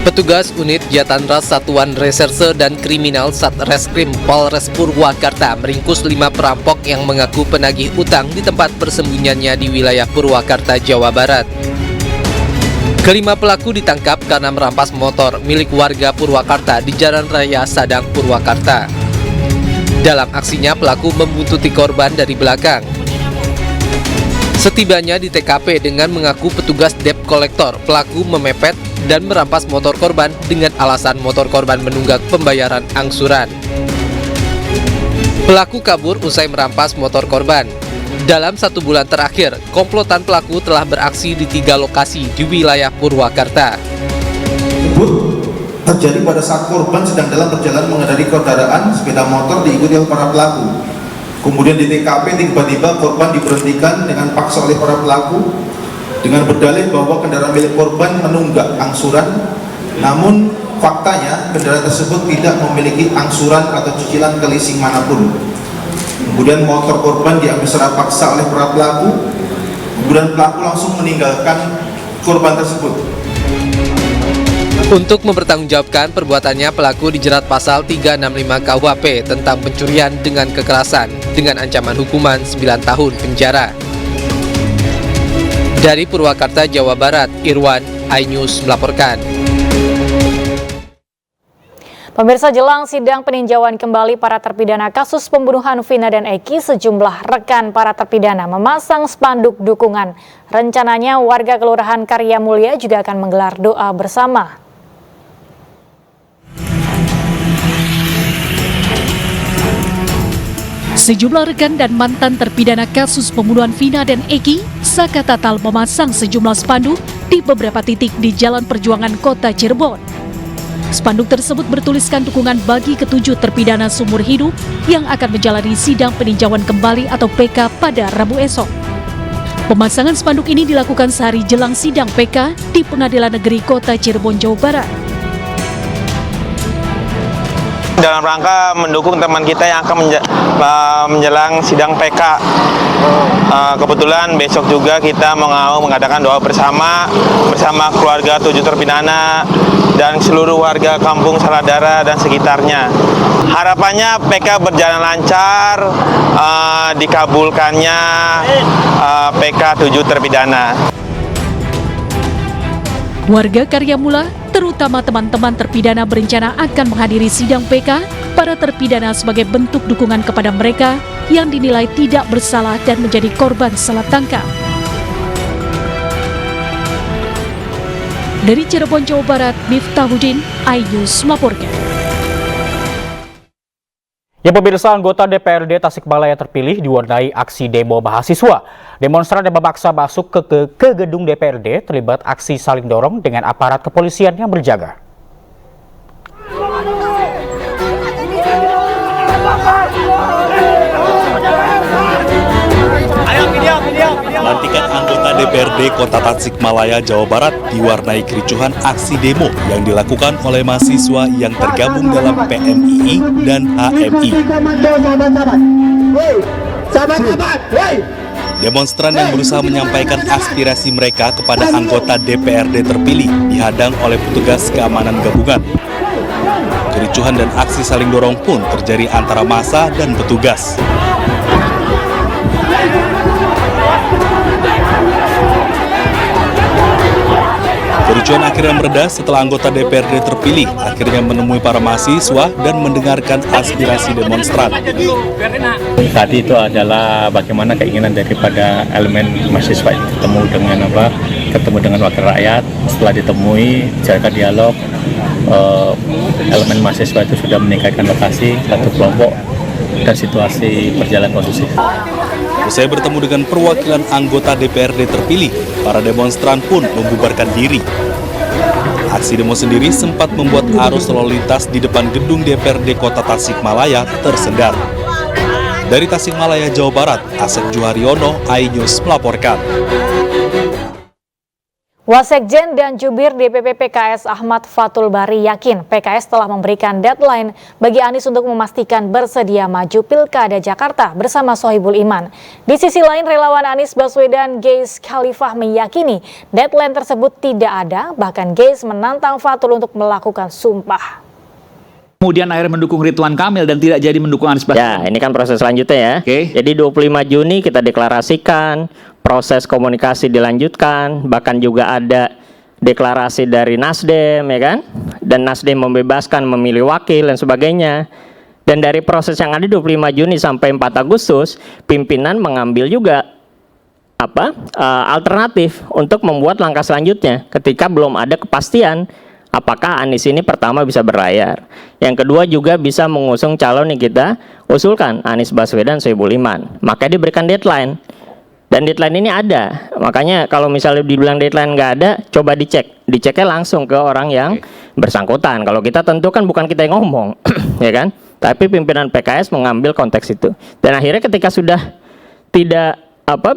Petugas unit Jatanras Satuan Reserse dan Kriminal Satreskrim Polres Purwakarta meringkus 5 perampok yang mengaku penagih utang di tempat persembunyiannya di wilayah Purwakarta, Jawa Barat. Kelima pelaku ditangkap karena merampas motor milik warga Purwakarta di Jalan Raya Sadang, Purwakarta. Dalam aksinya, pelaku membuntuti korban dari belakang. Setibanya di TKP dengan mengaku petugas debt collector, pelaku memepet dan merampas motor korban dengan alasan motor korban menunggak pembayaran angsuran. Pelaku kabur usai merampas motor korban. Dalam 1 bulan terakhir, komplotan pelaku telah beraksi di 3 lokasi di wilayah Purwakarta. Terjadi pada saat korban sedang dalam perjalanan mengendarai kendaraan sepeda motor diikuti oleh para pelaku. Kemudian di TKP tiba-tiba korban diberhentikan dengan paksa oleh para pelaku dengan berdalih bahwa kendaraan milik korban menunggak angsuran, namun faktanya kendaraan tersebut tidak memiliki angsuran atau cicilan ke leasing manapun. Kemudian motor korban diambil secara paksa oleh para pelaku, kemudian pelaku langsung meninggalkan korban tersebut. Untuk mempertanggungjawabkan perbuatannya, pelaku dijerat pasal 365 KUHP tentang pencurian dengan kekerasan dengan ancaman hukuman 9 tahun penjara. Dari Purwakarta, Jawa Barat, Irwan, iNews melaporkan. Pemirsa, jelang sidang peninjauan kembali para terpidana kasus pembunuhan Vina dan Eki, sejumlah rekan para terpidana memasang spanduk dukungan. Rencananya warga Kelurahan Karya Mulia juga akan menggelar doa bersama. Sejumlah rekan dan mantan terpidana kasus pembunuhan Vina dan Eki Sakatatal memasang sejumlah spanduk di beberapa titik di Jalan Perjuangan Kota Cirebon. Spanduk tersebut bertuliskan dukungan bagi ke-7 terpidana seumur hidup yang akan menjalani sidang peninjauan kembali atau PK pada Rabu esok. Pemasangan spanduk ini dilakukan sehari jelang sidang PK di Pengadilan Negeri Kota Cirebon, Jawa Barat. Dalam rangka mendukung teman kita yang akan menjelang sidang PK. Kebetulan besok juga kita mau mengadakan doa bersama keluarga 7 terpidana dan seluruh warga kampung Saladara dan sekitarnya. Harapannya PK berjalan lancar, dikabulkannya PK 7 terpidana. Warga Karya Mula, terutama teman-teman terpidana, berencana akan menghadiri sidang PK para terpidana sebagai bentuk dukungan kepada mereka yang dinilai tidak bersalah dan menjadi korban salah tangkap. Dari Cirebon, Jawa Barat, Miftahudin, iNews melaporkan. Ya pemirsa, anggota DPRD Tasikmalaya terpilih diwarnai aksi demo mahasiswa. Demonstran yang memaksa masuk ke gedung DPRD terlibat aksi saling dorong dengan aparat kepolisian yang berjaga. Pelantikan anggota DPRD Kota Tasikmalaya, Jawa Barat diwarnai kericuhan aksi demo yang dilakukan oleh mahasiswa yang tergabung dalam PMII dan HMI. Demonstran yang berusaha menyampaikan aspirasi mereka kepada anggota DPRD terpilih dihadang oleh petugas keamanan gabungan. Kericuhan dan aksi saling dorong pun terjadi antara massa dan petugas. Kericuhan akhirnya mereda setelah anggota DPRD terpilih akhirnya menemui para mahasiswa dan mendengarkan aspirasi demonstran. Tadi itu adalah bagaimana keinginan daripada elemen mahasiswa itu ketemu dengan ketemu dengan wakil rakyat. Setelah ditemui, jaga dialog, elemen mahasiswa itu sudah meningkatkan lokasi satu kelompok dan situasi berjalan kondusif. Usai bertemu dengan perwakilan anggota DPRD terpilih, para demonstran pun membubarkan diri. Aksi demo sendiri sempat membuat arus lalu lintas di depan gedung DPRD Kota Tasikmalaya tersendat. Dari Tasikmalaya, Jawa Barat, Asep Juharyono, iNews melaporkan. Wasekjen dan Jubir DPP PKS Ahmad Fathul Bari yakin PKS telah memberikan deadline bagi Anies untuk memastikan bersedia maju Pilkada Jakarta bersama Sohibul Iman. Di sisi lain, relawan Anies Baswedan Geis Khalifah meyakini deadline tersebut tidak ada, bahkan Geis menantang Fathul untuk melakukan sumpah. Kemudian akhirnya mendukung Ridwan Kamil dan tidak jadi mendukung Anies Baswedan. Ya, ini kan proses selanjutnya ya. Jadi 25 Juni kita deklarasikan, proses komunikasi dilanjutkan, bahkan juga ada deklarasi dari Nasdem, ya kan? Dan Nasdem membebaskan memilih wakil dan sebagainya. Dan dari proses yang ada 25 Juni sampai 4 Agustus, pimpinan mengambil juga alternatif untuk membuat langkah selanjutnya ketika belum ada kepastian apakah Anies ini pertama bisa berlayar. Yang kedua juga bisa mengusung calon yang kita usulkan, Anies Baswedan, Sohibul Iman. Maka diberikan deadline. Dan deadline ini ada. Makanya kalau misalnya dibilang deadline nggak ada, coba dicek. Diceknya langsung ke orang yang bersangkutan. Kalau kita tentu kan bukan kita yang ngomong, ya kan? Tapi pimpinan PKS mengambil konteks itu. Dan akhirnya ketika sudah tidak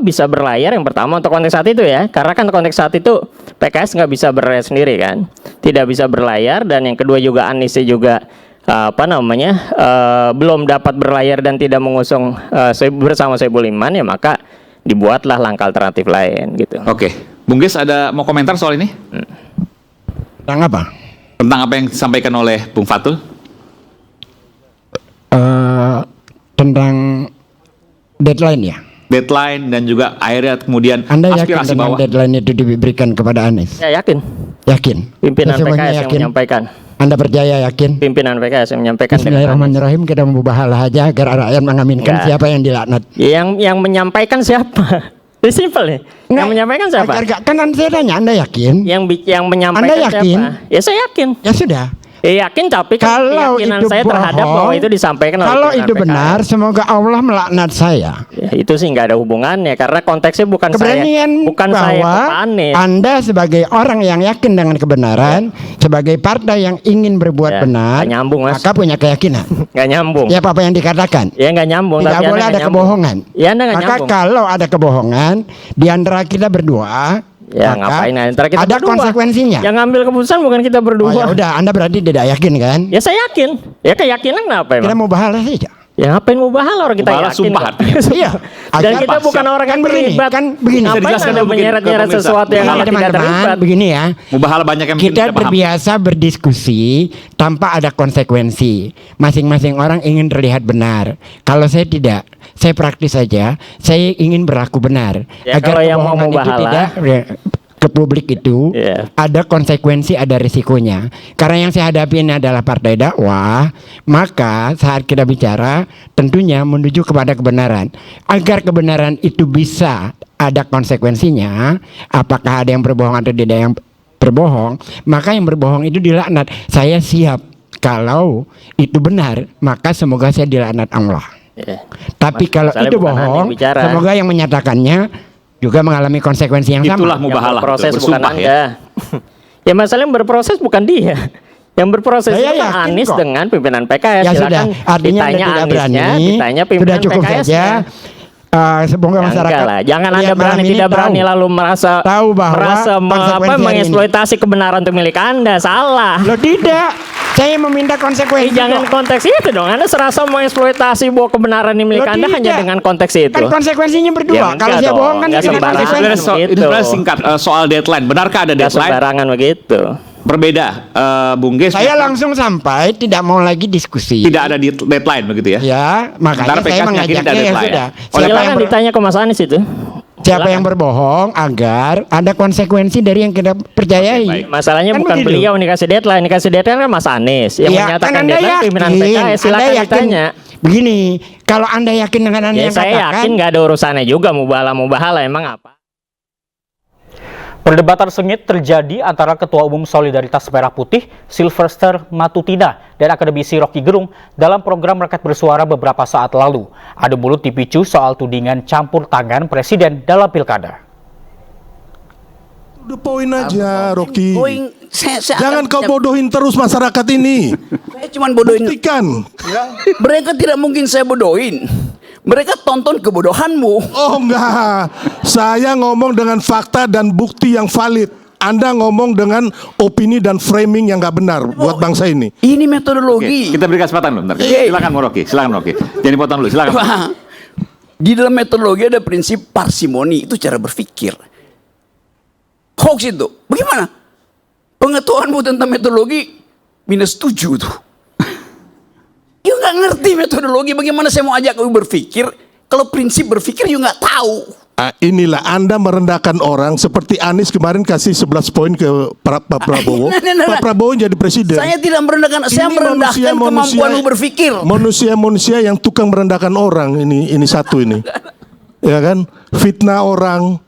bisa berlayar, yang pertama untuk konteks saat itu ya, karena kan konteks saat itu PKS nggak bisa berlayar sendiri kan, tidak bisa berlayar. Dan yang kedua juga Anies juga belum dapat berlayar dan tidak mengusung bersama Sohibul Iman, ya maka dibuatlah langkah alternatif lain gitu. Oke, Bung Geis ada mau komentar soal ini? Tentang apa? Tentang apa yang disampaikan oleh Bung Fathul? Tentang deadline ya? Deadline dan juga akhirnya kemudian Anda yakin aspirasi dengan bawah. deadline itu diberikan kepada Anies? Ya yakin. Yakin. Pimpinan Semuanya PKS yang menyampaikan. Anda percaya, yakin? Pimpinan PKS yang menyampaikan. Bismillahirrahmanirrahim, kita membahalah aja agar rakyat mengaminkan siapa yang dilaknat. Yang menyampaikan siapa? Ini simpel nih. Yang menyampaikan siapa? Kan saya tanya, Anda yakin? Yang menyampaikan Anda yakin? siapa? Ya saya yakin. Ya sudah. Yakin, tapi kan kalau keyakinan itu saya terhadap bahwa itu disampaikan oleh kalau pimpinan itu PKS. benar, semoga Allah melaknat saya. Ya, itu sih nggak ada hubungannya karena konteksnya bukan Keberanian saya bahwa ke Anies. Anda sebagai orang yang yakin dengan kebenaran, sebagai partai yang ingin berbuat benar, nggak nyambung, Mas. maka punya keyakinan. Nggak nyambung. Ya apa yang dikatakan? Ya nggak nyambung. Tidak tapi boleh Anda ada nggak kebohongan. Ya Anda nggak Maka nyambung. kalau ada kebohongan di antara kita berdua, Ya maka ngapain antara kita ada berdua. konsekuensinya. Yang ngambil keputusan bukan kita berdua. Oh, ya udah, Anda berarti tidak yakin kan? Ya saya yakin. Ya keyakinan kenapa emang? Kita mau bahala saja. Ya ngapain mau bahala orang kita Mubahalah yakin. sumpah kok. artinya. Iya. Dan Agar kita bukan orang yang terlibat. Kan begini. Ngapain dijelaskan Anda mungkin ke menyeret-nyeret pemirsa. sesuatu yang Begini, tidak teman-teman, terlibat? begini ya. Mubahalah banyak yang mungkin Kita tidak paham. terbiasa berdiskusi tanpa ada konsekuensi. Masing-masing orang ingin terlihat benar. Kalau saya tidak, saya praktis saja. Saya ingin berlaku benar. Ya, agar kalau yang mau kebohongan itu mubahalah, tidak ke publik itu ada konsekuensi, ada risikonya. Karena yang saya hadapi ini adalah partai dakwah, maka saat kita bicara tentunya menuju kepada kebenaran. Agar kebenaran itu bisa ada konsekuensinya, apakah ada yang berbohong atau tidak yang berbohong, maka yang berbohong itu dilaknat. Saya siap kalau itu benar, maka semoga saya dilaknat Allah. Tapi kalau itu bohong, semoga yang menyatakannya juga mengalami konsekuensi yang sama. Itulah mubahalah. Yang berproses bukan bersumpah, Anda. Ya masalah yang berproses bukan dia. Yang berproses Saya itu yakin Anies kok. dengan pimpinan PKS. Ya sudah, Silakan artinya Anda ditanya tidak Aniesnya, berani, ditanya sudah pimpinan cukup PKS-nya. saja. Semoga masyarakat Enggak lah, jangan lihat Anda berani malam ini tidak berani tahu. lalu Tahu bahwa konsekuensi hari ini. mengeksploitasi kebenaran untuk milik Anda. Salah. Loh tidak, saya meminta konsekuensi. Jangan konteks itu dong. Anda serasa mengeksploitasi bahwa kebenaran yang milik Loh, Anda hanya tidak. dengan konteks itu. Kan konsekuensinya berdua. Ya, Kalau enggak saya dong, bohong kan enggak tidak sembarangan. konsekuensi. Gitu. Itu sebenarnya singkat soal deadline. Benarkah ada Enggak deadline? sembarangan begitu. Berbeda, Bung Geis. Saya langsung sampai tidak mau lagi diskusi. Tidak ada deadline begitu ya? Ya, makanya Sementara saya PKS yakin mengajaknya ada ya deadline. sudah. Silakan ditanya ke Mas Anies itu. Siapa yang berbohong agar ada konsekuensi dari yang kita percayai. Masalahnya Kan bukan begitu. beliau yang dikasih deadline. Dikasih deadline kan Mas Anies. Yang Ya, menyatakan kan Anda deadline pimpinan yakin, PKS. Silakan Anda yakin. ditanya. Begini, kalau Anda yakin dengan Anda Ya yang saya katakan, yakin nggak ada urusannya juga mubahalah emang apa? Perdebatan sengit terjadi antara Ketua Umum Solidaritas Merah Putih, Sylvester Matutina, dan akademisi Rocky Gerung dalam program Rakyat Bersuara beberapa saat lalu. Adu mulut dipicu soal tudingan campur tangan Presiden dalam pilkada. Udah poin aja, Rocky. Saya Jangan kau bodohin terus masyarakat ini. Saya cuma bodohin. Buktikan. Mereka tidak mungkin saya bodohin. Mereka tonton kebodohanmu. Oh enggak, saya ngomong dengan fakta dan bukti yang valid. Anda ngomong dengan opini dan framing yang nggak benar buat bangsa ini. Ini metodologi. Oke, kita beri kesempatan loh, bentar. Silakan Rocky, silakan Rocky. Jangan dipotong dulu, silakan. Di dalam metodologi ada prinsip parsimoni, itu cara berpikir. Hoax itu, bagaimana? Pengetahuanmu tentang metodologi -7 tuh. You nggak ngerti metodologi, bagaimana saya mau ajak kamu berpikir kalau prinsip berpikir you nggak tahu. Inilah Anda merendahkan orang seperti Anies kemarin kasih 11 poin ke Pak Prabowo. Pak Prabowo jadi presiden. Saya tidak merendahkan, saya merendahkan kemampuanmu berpikir. Manusia-manusia yang tukang merendahkan orang ini satu ini. Ya kan? Fitnah orang.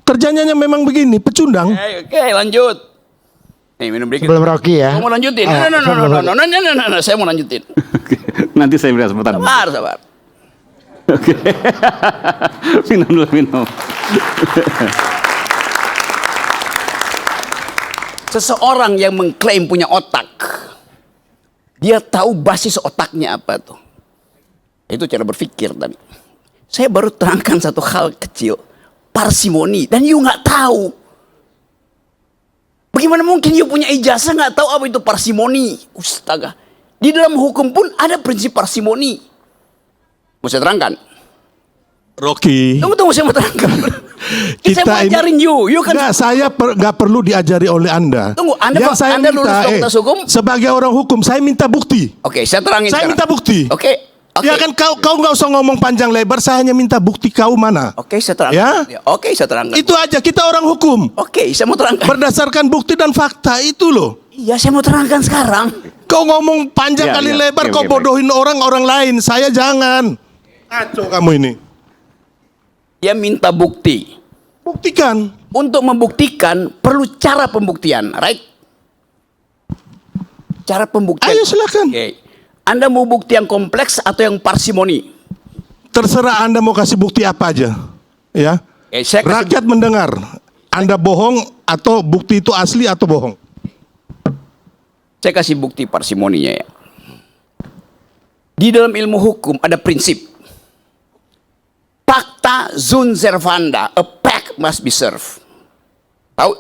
Kerjanya memang begini, pecundang. Oke, lanjut. Minum dikit. Sebelum Rocky ya. Mau lanjutin? No, saya mau lanjutin. Nanti saya beri kesempatan. Sabar. Oke. Minum dulu, minum. Seseorang yang mengklaim punya otak, dia tahu basis otaknya apa tuh. Itu cara berpikir tadi. Saya baru terangkan satu hal kecil, parsimoni, dan you nggak tahu. Bagaimana mungkin you punya ijazah nggak tahu apa itu parsimoni? Astaga. Di dalam hukum pun ada prinsip parsimoni. Mau saya terangkan? Rocky. Tunggu, saya mau terangkan. Saya mau ajarin you kan. Enggak, saya nggak perlu diajari oleh Anda. Tunggu, Anda lulus fakultas hukum? Sebagai orang hukum, saya minta bukti. Oke, saya terangin Saya sekarang. minta bukti. Oke. Ya kan kau nggak usah ngomong panjang lebar, saya hanya minta bukti kau mana. Oke, saya terangkan. Ya? Oke, saya terangkan. Itu aja, kita orang hukum. Oke, saya mau terangkan. Berdasarkan bukti dan fakta itu loh. Iya, saya mau terangkan sekarang. Kau ngomong panjang kali lebar, kau bodohin orang lain. Saya jangan. Ngaco kamu ini. Dia minta bukti. Buktikan. Untuk membuktikan perlu cara pembuktian, right? Cara pembuktian. Ayo silakan. Oke. Anda mau bukti yang kompleks atau yang parsimoni? Terserah Anda mau kasih bukti apa aja. Ya. Rakyat mendengar. Anda bohong atau bukti itu asli atau bohong? Saya kasih bukti parsimoninya ya. Di dalam ilmu hukum ada prinsip. Pacta sunt servanda, a pact must be served. Tahu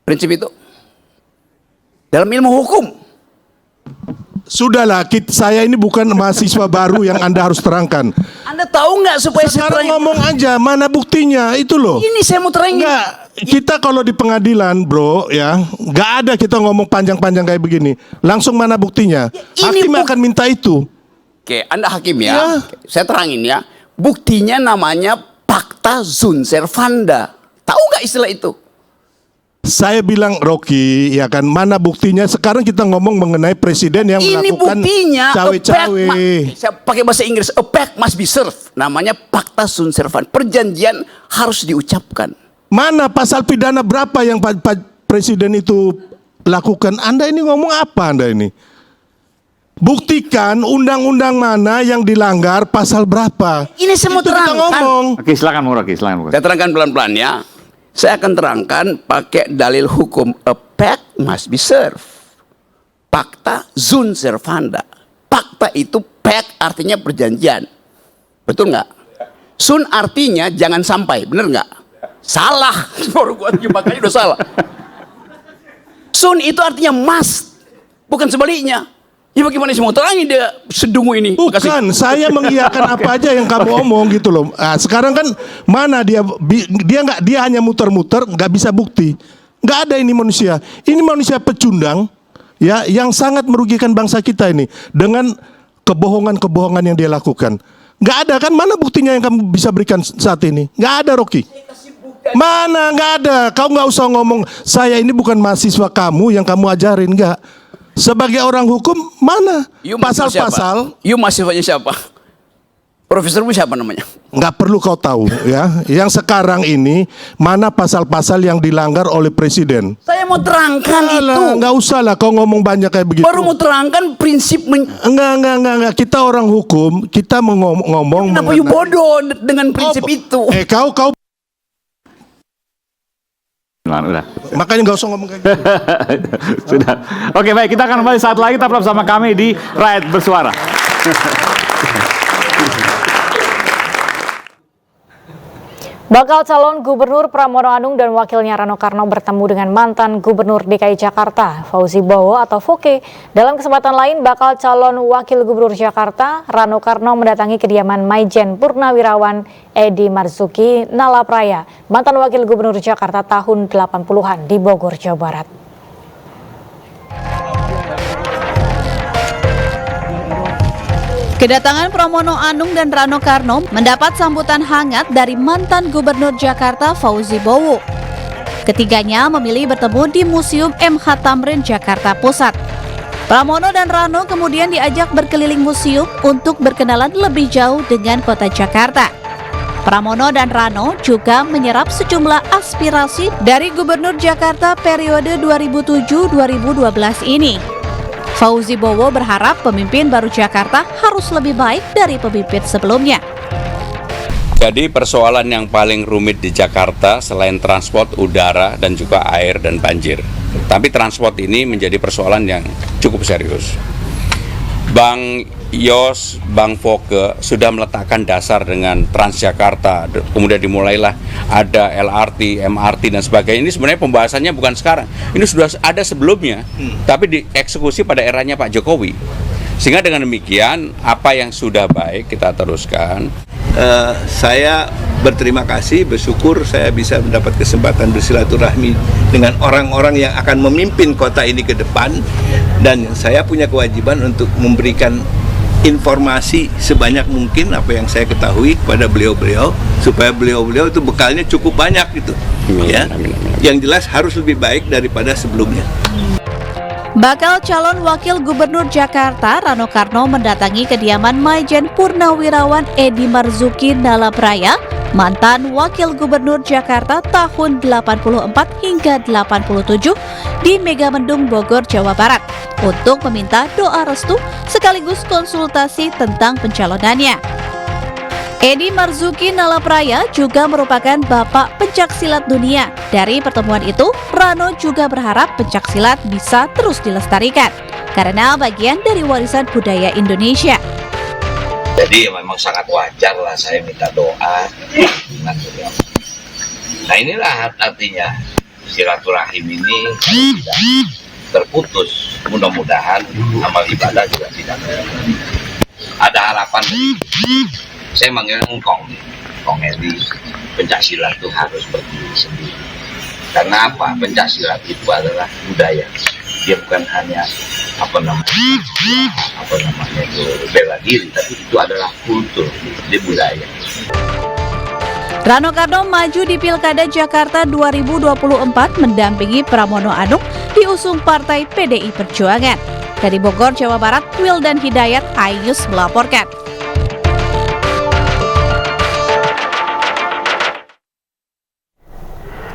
prinsip itu? Dalam ilmu hukum. Sudahlah, saya ini bukan mahasiswa baru yang Anda harus terangkan. Anda tahu nggak supaya sekarang ngomong aja mana buktinya itu loh. Ini saya mau terangin. Enggak, kita kalau di pengadilan bro ya, nggak ada kita ngomong panjang-panjang kayak begini. Langsung mana buktinya? Hakim akan minta itu. Oke, Anda hakim ya. Oke, saya terangin ya. Buktinya namanya pacta sunt servanda. Tahu nggak istilah itu? Saya bilang Rocky, ya kan, mana buktinya? Sekarang kita ngomong mengenai presiden yang melakukan cawe-cawe. Saya pakai bahasa Inggris, a pact must be served. Namanya pacta sunt servanda. Perjanjian harus diucapkan. Mana pasal pidana berapa yang presiden itu lakukan? Anda ini ngomong apa Anda ini? Buktikan undang-undang mana yang dilanggar, pasal berapa? Ini saya mau terangkan. Ngomong. Oke, silakan Rocky, silakan. Saya terangkan pelan-pelan ya. Saya akan terangkan pakai dalil hukum, a pact must be served. Pacta sunt servanda. Pacta itu pact artinya perjanjian. Betul nggak? Sunt artinya jangan sampai, bener nggak? Salah. Baru gua makanya udah salah. Sunt itu artinya must, bukan sebaliknya. Ya bagaimana sih mau terangin dia sedungu ini? Bukan, saya mengiyakan apa aja yang kamu omong gitu loh. Nah, sekarang kan mana dia hanya muter-muter, nggak bisa bukti. Nggak ada ini manusia. Ini manusia pecundang ya yang sangat merugikan bangsa kita ini dengan kebohongan-kebohongan yang dia lakukan. Nggak ada kan, mana buktinya yang kamu bisa berikan saat ini? Nggak ada Rocky. Mana nggak ada. Kau nggak usah ngomong saya ini bukan mahasiswa kamu yang kamu ajarin, nggak. Sebagai orang hukum, mana pasal-pasal? You mahasiswanya siapa? Profesormu siapa namanya? Nggak perlu kau tahu ya. Yang sekarang ini mana pasal-pasal yang dilanggar oleh presiden. Saya mau terangkan itu. Nggak usah lah kau ngomong banyak kayak begitu. Baru mau terangkan prinsip. Enggak. Kita orang hukum, kita mau ngomong. Kenapa you bodoh dengan prinsip itu? Kau. Udah. Makanya nggak usah ngomong kayak gitu. Sudah. Oke, baik, kita akan kembali saat lagi, tetap bersama kami di Rakyat Bersuara. Bakal calon Gubernur Pramono Anung dan wakilnya Rano Karno bertemu dengan mantan Gubernur DKI Jakarta, Fauzi Bowo atau Foke. Dalam kesempatan lain, bakal calon Wakil Gubernur Jakarta, Rano Karno mendatangi kediaman Maijen Purnawirawan Edi Marzuki Nalapraya, mantan Wakil Gubernur Jakarta tahun 80-an di Bogor, Jawa Barat. Kedatangan Pramono Anung dan Rano Karno mendapat sambutan hangat dari mantan Gubernur Jakarta Fauzi Bowo. Ketiganya memilih bertemu di Museum MH Tamrin, Jakarta Pusat. Pramono dan Rano kemudian diajak berkeliling museum untuk berkenalan lebih jauh dengan kota Jakarta. Pramono dan Rano juga menyerap sejumlah aspirasi dari Gubernur Jakarta periode 2007-2012 ini. Fauzi Bowo berharap pemimpin baru Jakarta harus lebih baik dari pemimpin sebelumnya. Jadi persoalan yang paling rumit di Jakarta selain transport udara dan juga air dan banjir. Tapi transport ini menjadi persoalan yang cukup serius. Bang Yos, Bang Foke sudah meletakkan dasar dengan Transjakarta, kemudian dimulailah ada LRT, MRT dan sebagainya. Ini sebenarnya pembahasannya bukan sekarang, ini sudah ada sebelumnya, tapi dieksekusi pada eranya Pak Jokowi. Sehingga dengan demikian, apa yang sudah baik kita teruskan. Saya berterima kasih, bersyukur saya bisa mendapat kesempatan bersilaturahmi dengan orang-orang yang akan memimpin kota ini ke depan, dan saya punya kewajiban untuk memberikan informasi sebanyak mungkin apa yang saya ketahui kepada beliau-beliau supaya beliau-beliau itu bekalnya cukup banyak gitu. Ya. Yang jelas harus lebih baik daripada sebelumnya. Bakal calon Wakil Gubernur Jakarta Rano Karno mendatangi kediaman Maijen Purnawirawan Edi Marzuki Nalapraya, mantan Wakil Gubernur Jakarta tahun 84 hingga 87 di Megamendung, Bogor, Jawa Barat untuk meminta doa restu sekaligus konsultasi tentang pencalonannya. Edi Marzuki Nalapraya juga merupakan bapak pencaksilat dunia. Dari pertemuan itu, Rano juga berharap pencaksilat bisa terus dilestarikan karena bagian dari warisan budaya Indonesia. Jadi memang sangat wajar lah saya minta doa. Nah inilah artinya silaturahim ini tidak terputus. Mudah-mudahan amal ibadah juga tidak terputus. Ada harapan. Saya manggil Kong Edi, pencaksilat itu harus berdiri sendiri. Karena apa? Pencaksilat itu adalah budaya. Dia bukan hanya itu bela diri, tapi itu adalah kultur, dia budaya. Rano Karno maju di Pilkada Jakarta 2024 mendampingi Pramono Anung diusung Partai PDI Perjuangan. Dari Bogor, Jawa Barat, Wildan Hidayat, Ayus melaporkan.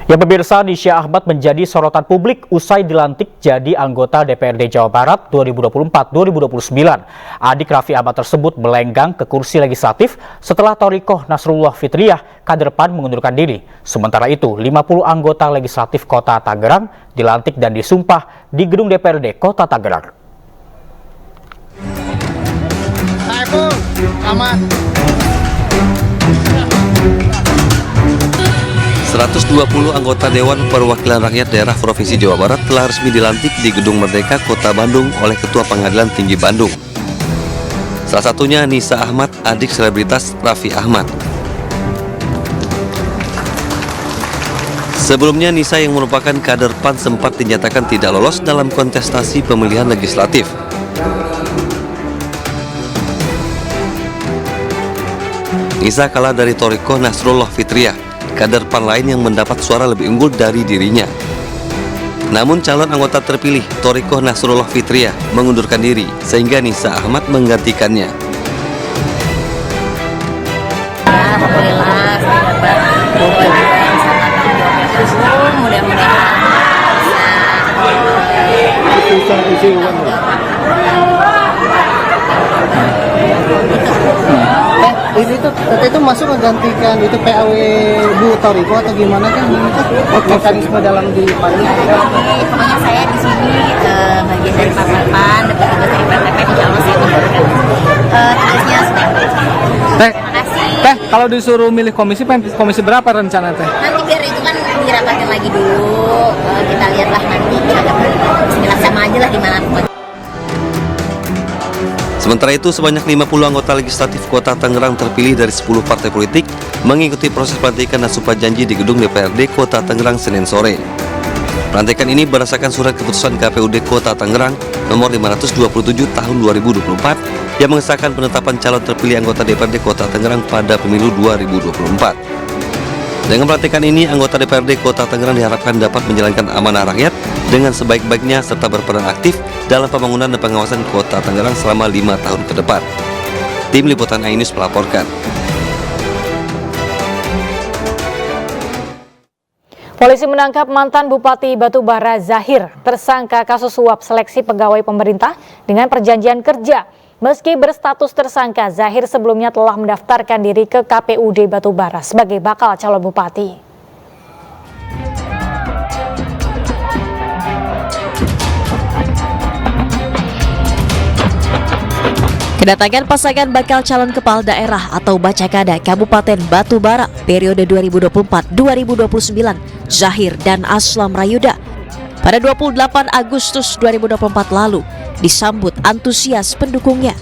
Ya pemirsa, Nisha Ahmad menjadi sorotan publik usai dilantik jadi anggota DPRD Jawa Barat 2024-2029. Adik Raffi Ahmad tersebut melenggang ke kursi legislatif setelah Thorikoh Nasrullah Fitriah, kader PAN, mengundurkan diri. Sementara itu, 50 anggota legislatif Kota Tangerang dilantik dan disumpah di gedung DPRD Kota Tangerang. 120 anggota Dewan Perwakilan Rakyat Daerah Provinsi Jawa Barat telah resmi dilantik di Gedung Merdeka Kota Bandung oleh Ketua Pengadilan Tinggi Bandung. Salah satunya Nisa Ahmad, adik selebritas Raffi Ahmad. Sebelumnya Nisa yang merupakan kader PAN sempat dinyatakan tidak lolos dalam kontestasi pemilihan legislatif. Nisa kalah dari Thorikoh Nasrullah Fitriah, kader PAN lain yang mendapat suara lebih unggul dari dirinya. Namun calon anggota terpilih Thorikoh Nasrullah Fitriah mengundurkan diri sehingga Nisa Ahmad menggantikannya. Ini tuh itu masuk menggantikan itu PAW Bu Toriko atau gimana kan mekanisme dalam di Pokoknya saya di sini bagian dari Parlemen, dapat tugas dari PTP, insya Allah saya menjalankan tugasnya sebaik mungkin. Terima kasih. Teh, kalau disuruh milih komisi berapa rencana Teh? Nanti biar itu kan dirapatkan lagi dulu, kita lihatlah nanti bismillah sama aja lah gimana pun. Sementara itu, sebanyak 50 anggota legislatif Kota Tangerang terpilih dari 10 partai politik mengikuti proses pelantikan dan sumpah janji di gedung DPRD Kota Tangerang Senin sore. Pelantikan ini berdasarkan surat keputusan KPUD Kota Tangerang nomor 527 tahun 2024 yang mengesahkan penetapan calon terpilih anggota DPRD Kota Tangerang pada pemilu 2024. Dengan pelantikan ini, anggota DPRD Kota Tangerang diharapkan dapat menjalankan amanah rakyat dengan sebaik-baiknya serta berperan aktif dalam pembangunan dan pengawasan Kota Tangerang selama 5 tahun ke depan. Tim Liputan iNews melaporkan. Polisi menangkap mantan Bupati Batubara Zahir, tersangka kasus suap seleksi pegawai pemerintah dengan perjanjian kerja. Meski berstatus tersangka, Zahir sebelumnya telah mendaftarkan diri ke KPUD Batubara sebagai bakal calon bupati. Kedatangan pasangan bakal calon kepala daerah atau Bacakada Kabupaten Batubara periode 2024-2029, Zahir dan Aslam Rayuda, pada 28 Agustus 2024 lalu disambut antusias pendukungnya.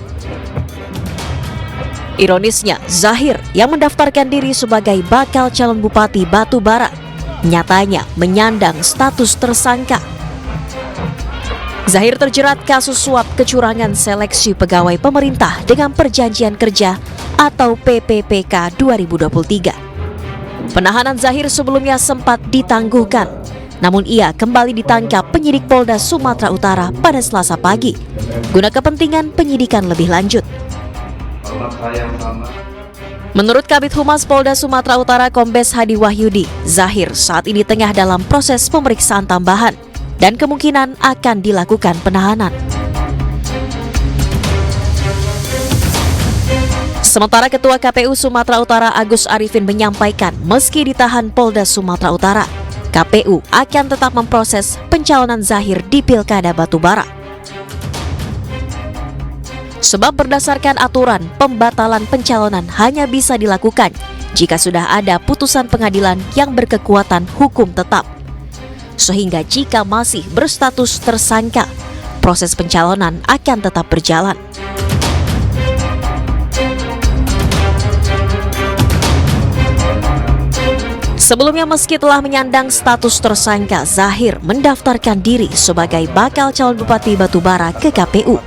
Ironisnya, Zahir yang mendaftarkan diri sebagai bakal calon bupati Batubara nyatanya menyandang status tersangka. Zahir terjerat kasus suap kecurangan seleksi pegawai pemerintah dengan perjanjian kerja atau PPPK 2023. Penahanan Zahir sebelumnya sempat ditangguhkan, namun ia kembali ditangkap penyidik Polda Sumatera Utara pada Selasa pagi guna kepentingan penyidikan lebih lanjut. Menurut Kabid Humas Polda Sumatera Utara Kombes Hadi Wahyudi, Zahir saat ini tengah dalam proses pemeriksaan tambahan dan kemungkinan akan dilakukan penahanan. Sementara Ketua KPU Sumatera Utara Agus Arifin menyampaikan meski ditahan Polda Sumatera Utara, KPU akan tetap memproses pencalonan Zahir di Pilkada Batubara. Sebab berdasarkan aturan, pembatalan pencalonan hanya bisa dilakukan jika sudah ada putusan pengadilan yang berkekuatan hukum tetap. Sehingga jika masih berstatus tersangka, proses pencalonan akan tetap berjalan. Sebelumnya meski telah menyandang status tersangka, Zahir mendaftarkan diri sebagai bakal calon bupati Batubara ke KPU.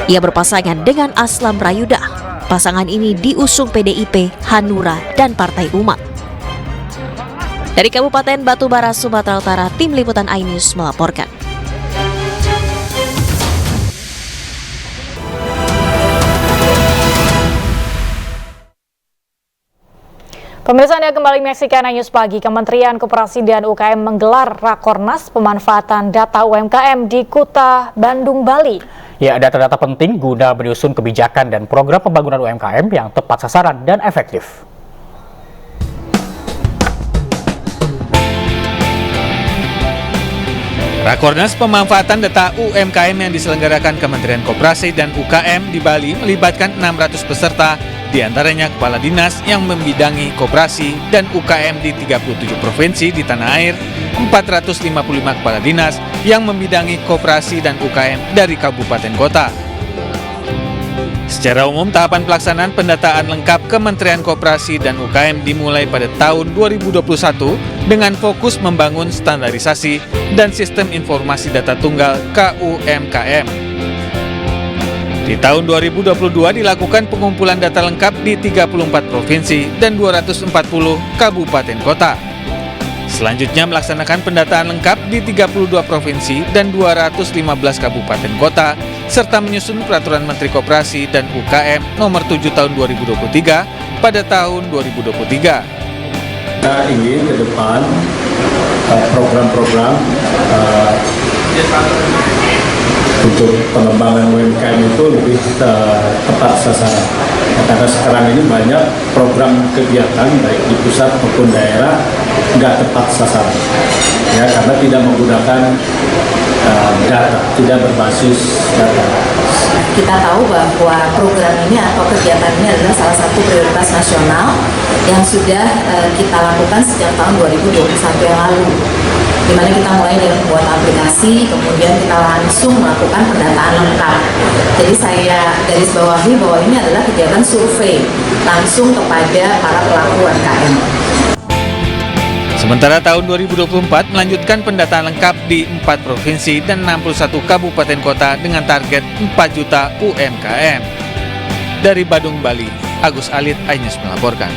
Ia berpasangan dengan Aslam Rayuda. Pasangan ini diusung PDIP, Hanura, dan Partai Umat. Dari Kabupaten Batubara, Sumatera Utara, Tim Liputan iNews melaporkan. Pemirsa, Anda kembali menyaksikan iNews Pagi. Kementerian Koperasi dan UKM menggelar Rakornas pemanfaatan data UMKM di Kuta Bandung, Bali. Ya, data-data penting guna menyusun kebijakan dan program pembangunan UMKM yang tepat sasaran dan efektif. Rakornas pemanfaatan data UMKM yang diselenggarakan Kementerian Koperasi dan UKM di Bali melibatkan 600 peserta, diantaranya kepala dinas yang membidangi koperasi dan UKM di 37 provinsi di tanah air, 455 kepala dinas yang membidangi koperasi dan UKM dari kabupaten kota. Secara umum, tahapan pelaksanaan pendataan lengkap Kementerian Koperasi dan UKM dimulai pada tahun 2021 dengan fokus membangun standarisasi dan sistem informasi data tunggal KUMKM. Di tahun 2022 dilakukan pengumpulan data lengkap di 34 provinsi dan 240 kabupaten kota. Selanjutnya melaksanakan pendataan lengkap di 32 provinsi dan 215 kabupaten kota, serta menyusun Peraturan Menteri Koperasi dan UKM Nomor 7 Tahun 2023 pada tahun 2023. Kita ingin ke depan program-program untuk pengembangan UMKM itu lebih tepat sasaran. Karena sekarang ini banyak program kegiatan baik di pusat maupun daerah nggak tepat sasaran, ya karena tidak menggunakan data, tidak berbasis data. Kita tahu bahwa program ini atau kegiatan ini adalah salah satu prioritas nasional yang sudah kita lakukan sejak tahun 2021 yang lalu, di mana kita mulai dengan membuat aplikasi, kemudian kita langsung melakukan pendataan lengkap. Jadi saya garis bawahi bahwa ini adalah kegiatan survei langsung kepada para pelaku UMKM. Sementara tahun 2024 melanjutkan pendataan lengkap di 4 provinsi dan 61 kabupaten kota dengan target 4 juta UMKM. Dari Badung, Bali, Agus Alit, iNews melaporkan.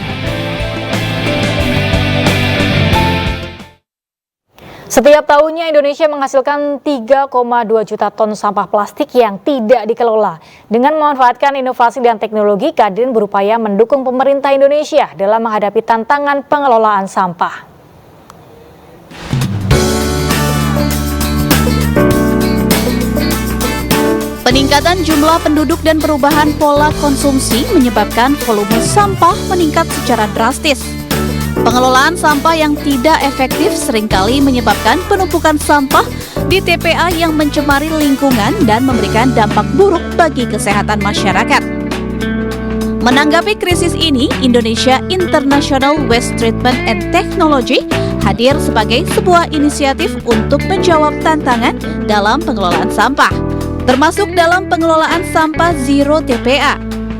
Setiap tahunnya Indonesia menghasilkan 3,2 juta ton sampah plastik yang tidak dikelola. Dengan memanfaatkan inovasi dan teknologi, Kadin berupaya mendukung pemerintah Indonesia dalam menghadapi tantangan pengelolaan sampah. Peningkatan jumlah penduduk dan perubahan pola konsumsi menyebabkan volume sampah meningkat secara drastis. Pengelolaan sampah yang tidak efektif seringkali menyebabkan penumpukan sampah di TPA yang mencemari lingkungan dan memberikan dampak buruk bagi kesehatan masyarakat. Menanggapi krisis ini, Indonesia International Waste Treatment and Technology hadir sebagai sebuah inisiatif untuk menjawab tantangan dalam pengelolaan sampah, termasuk dalam pengelolaan sampah Zero TPA.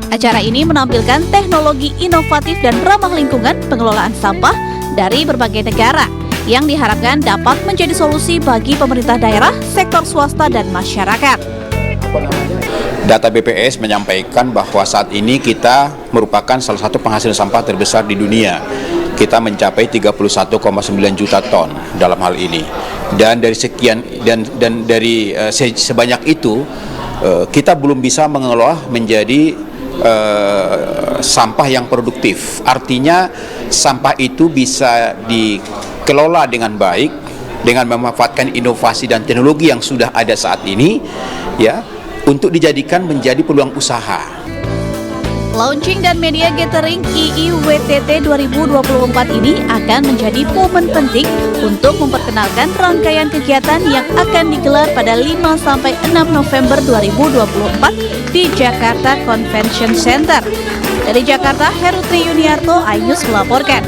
Acara ini menampilkan teknologi inovatif dan ramah lingkungan pengelolaan sampah dari berbagai negara yang diharapkan dapat menjadi solusi bagi pemerintah daerah, sektor swasta, dan masyarakat. Data BPS menyampaikan bahwa saat ini kita merupakan salah satu penghasil sampah terbesar di dunia. Kita mencapai 31,9 juta ton dalam hal ini. Dan dari sekian dan dari sebanyak itu kita belum bisa mengelola menjadi sampah yang produktif. Artinya sampah itu bisa dikelola dengan baik dengan memanfaatkan inovasi dan teknologi yang sudah ada saat ini, ya, untuk dijadikan menjadi peluang usaha. Launching dan media gathering IIWTT 2024 ini akan menjadi momen penting untuk memperkenalkan rangkaian kegiatan yang akan digelar pada 5-6 November 2024 di Jakarta Convention Center. Dari Jakarta, Herutri Yuniarto, iNews melaporkan.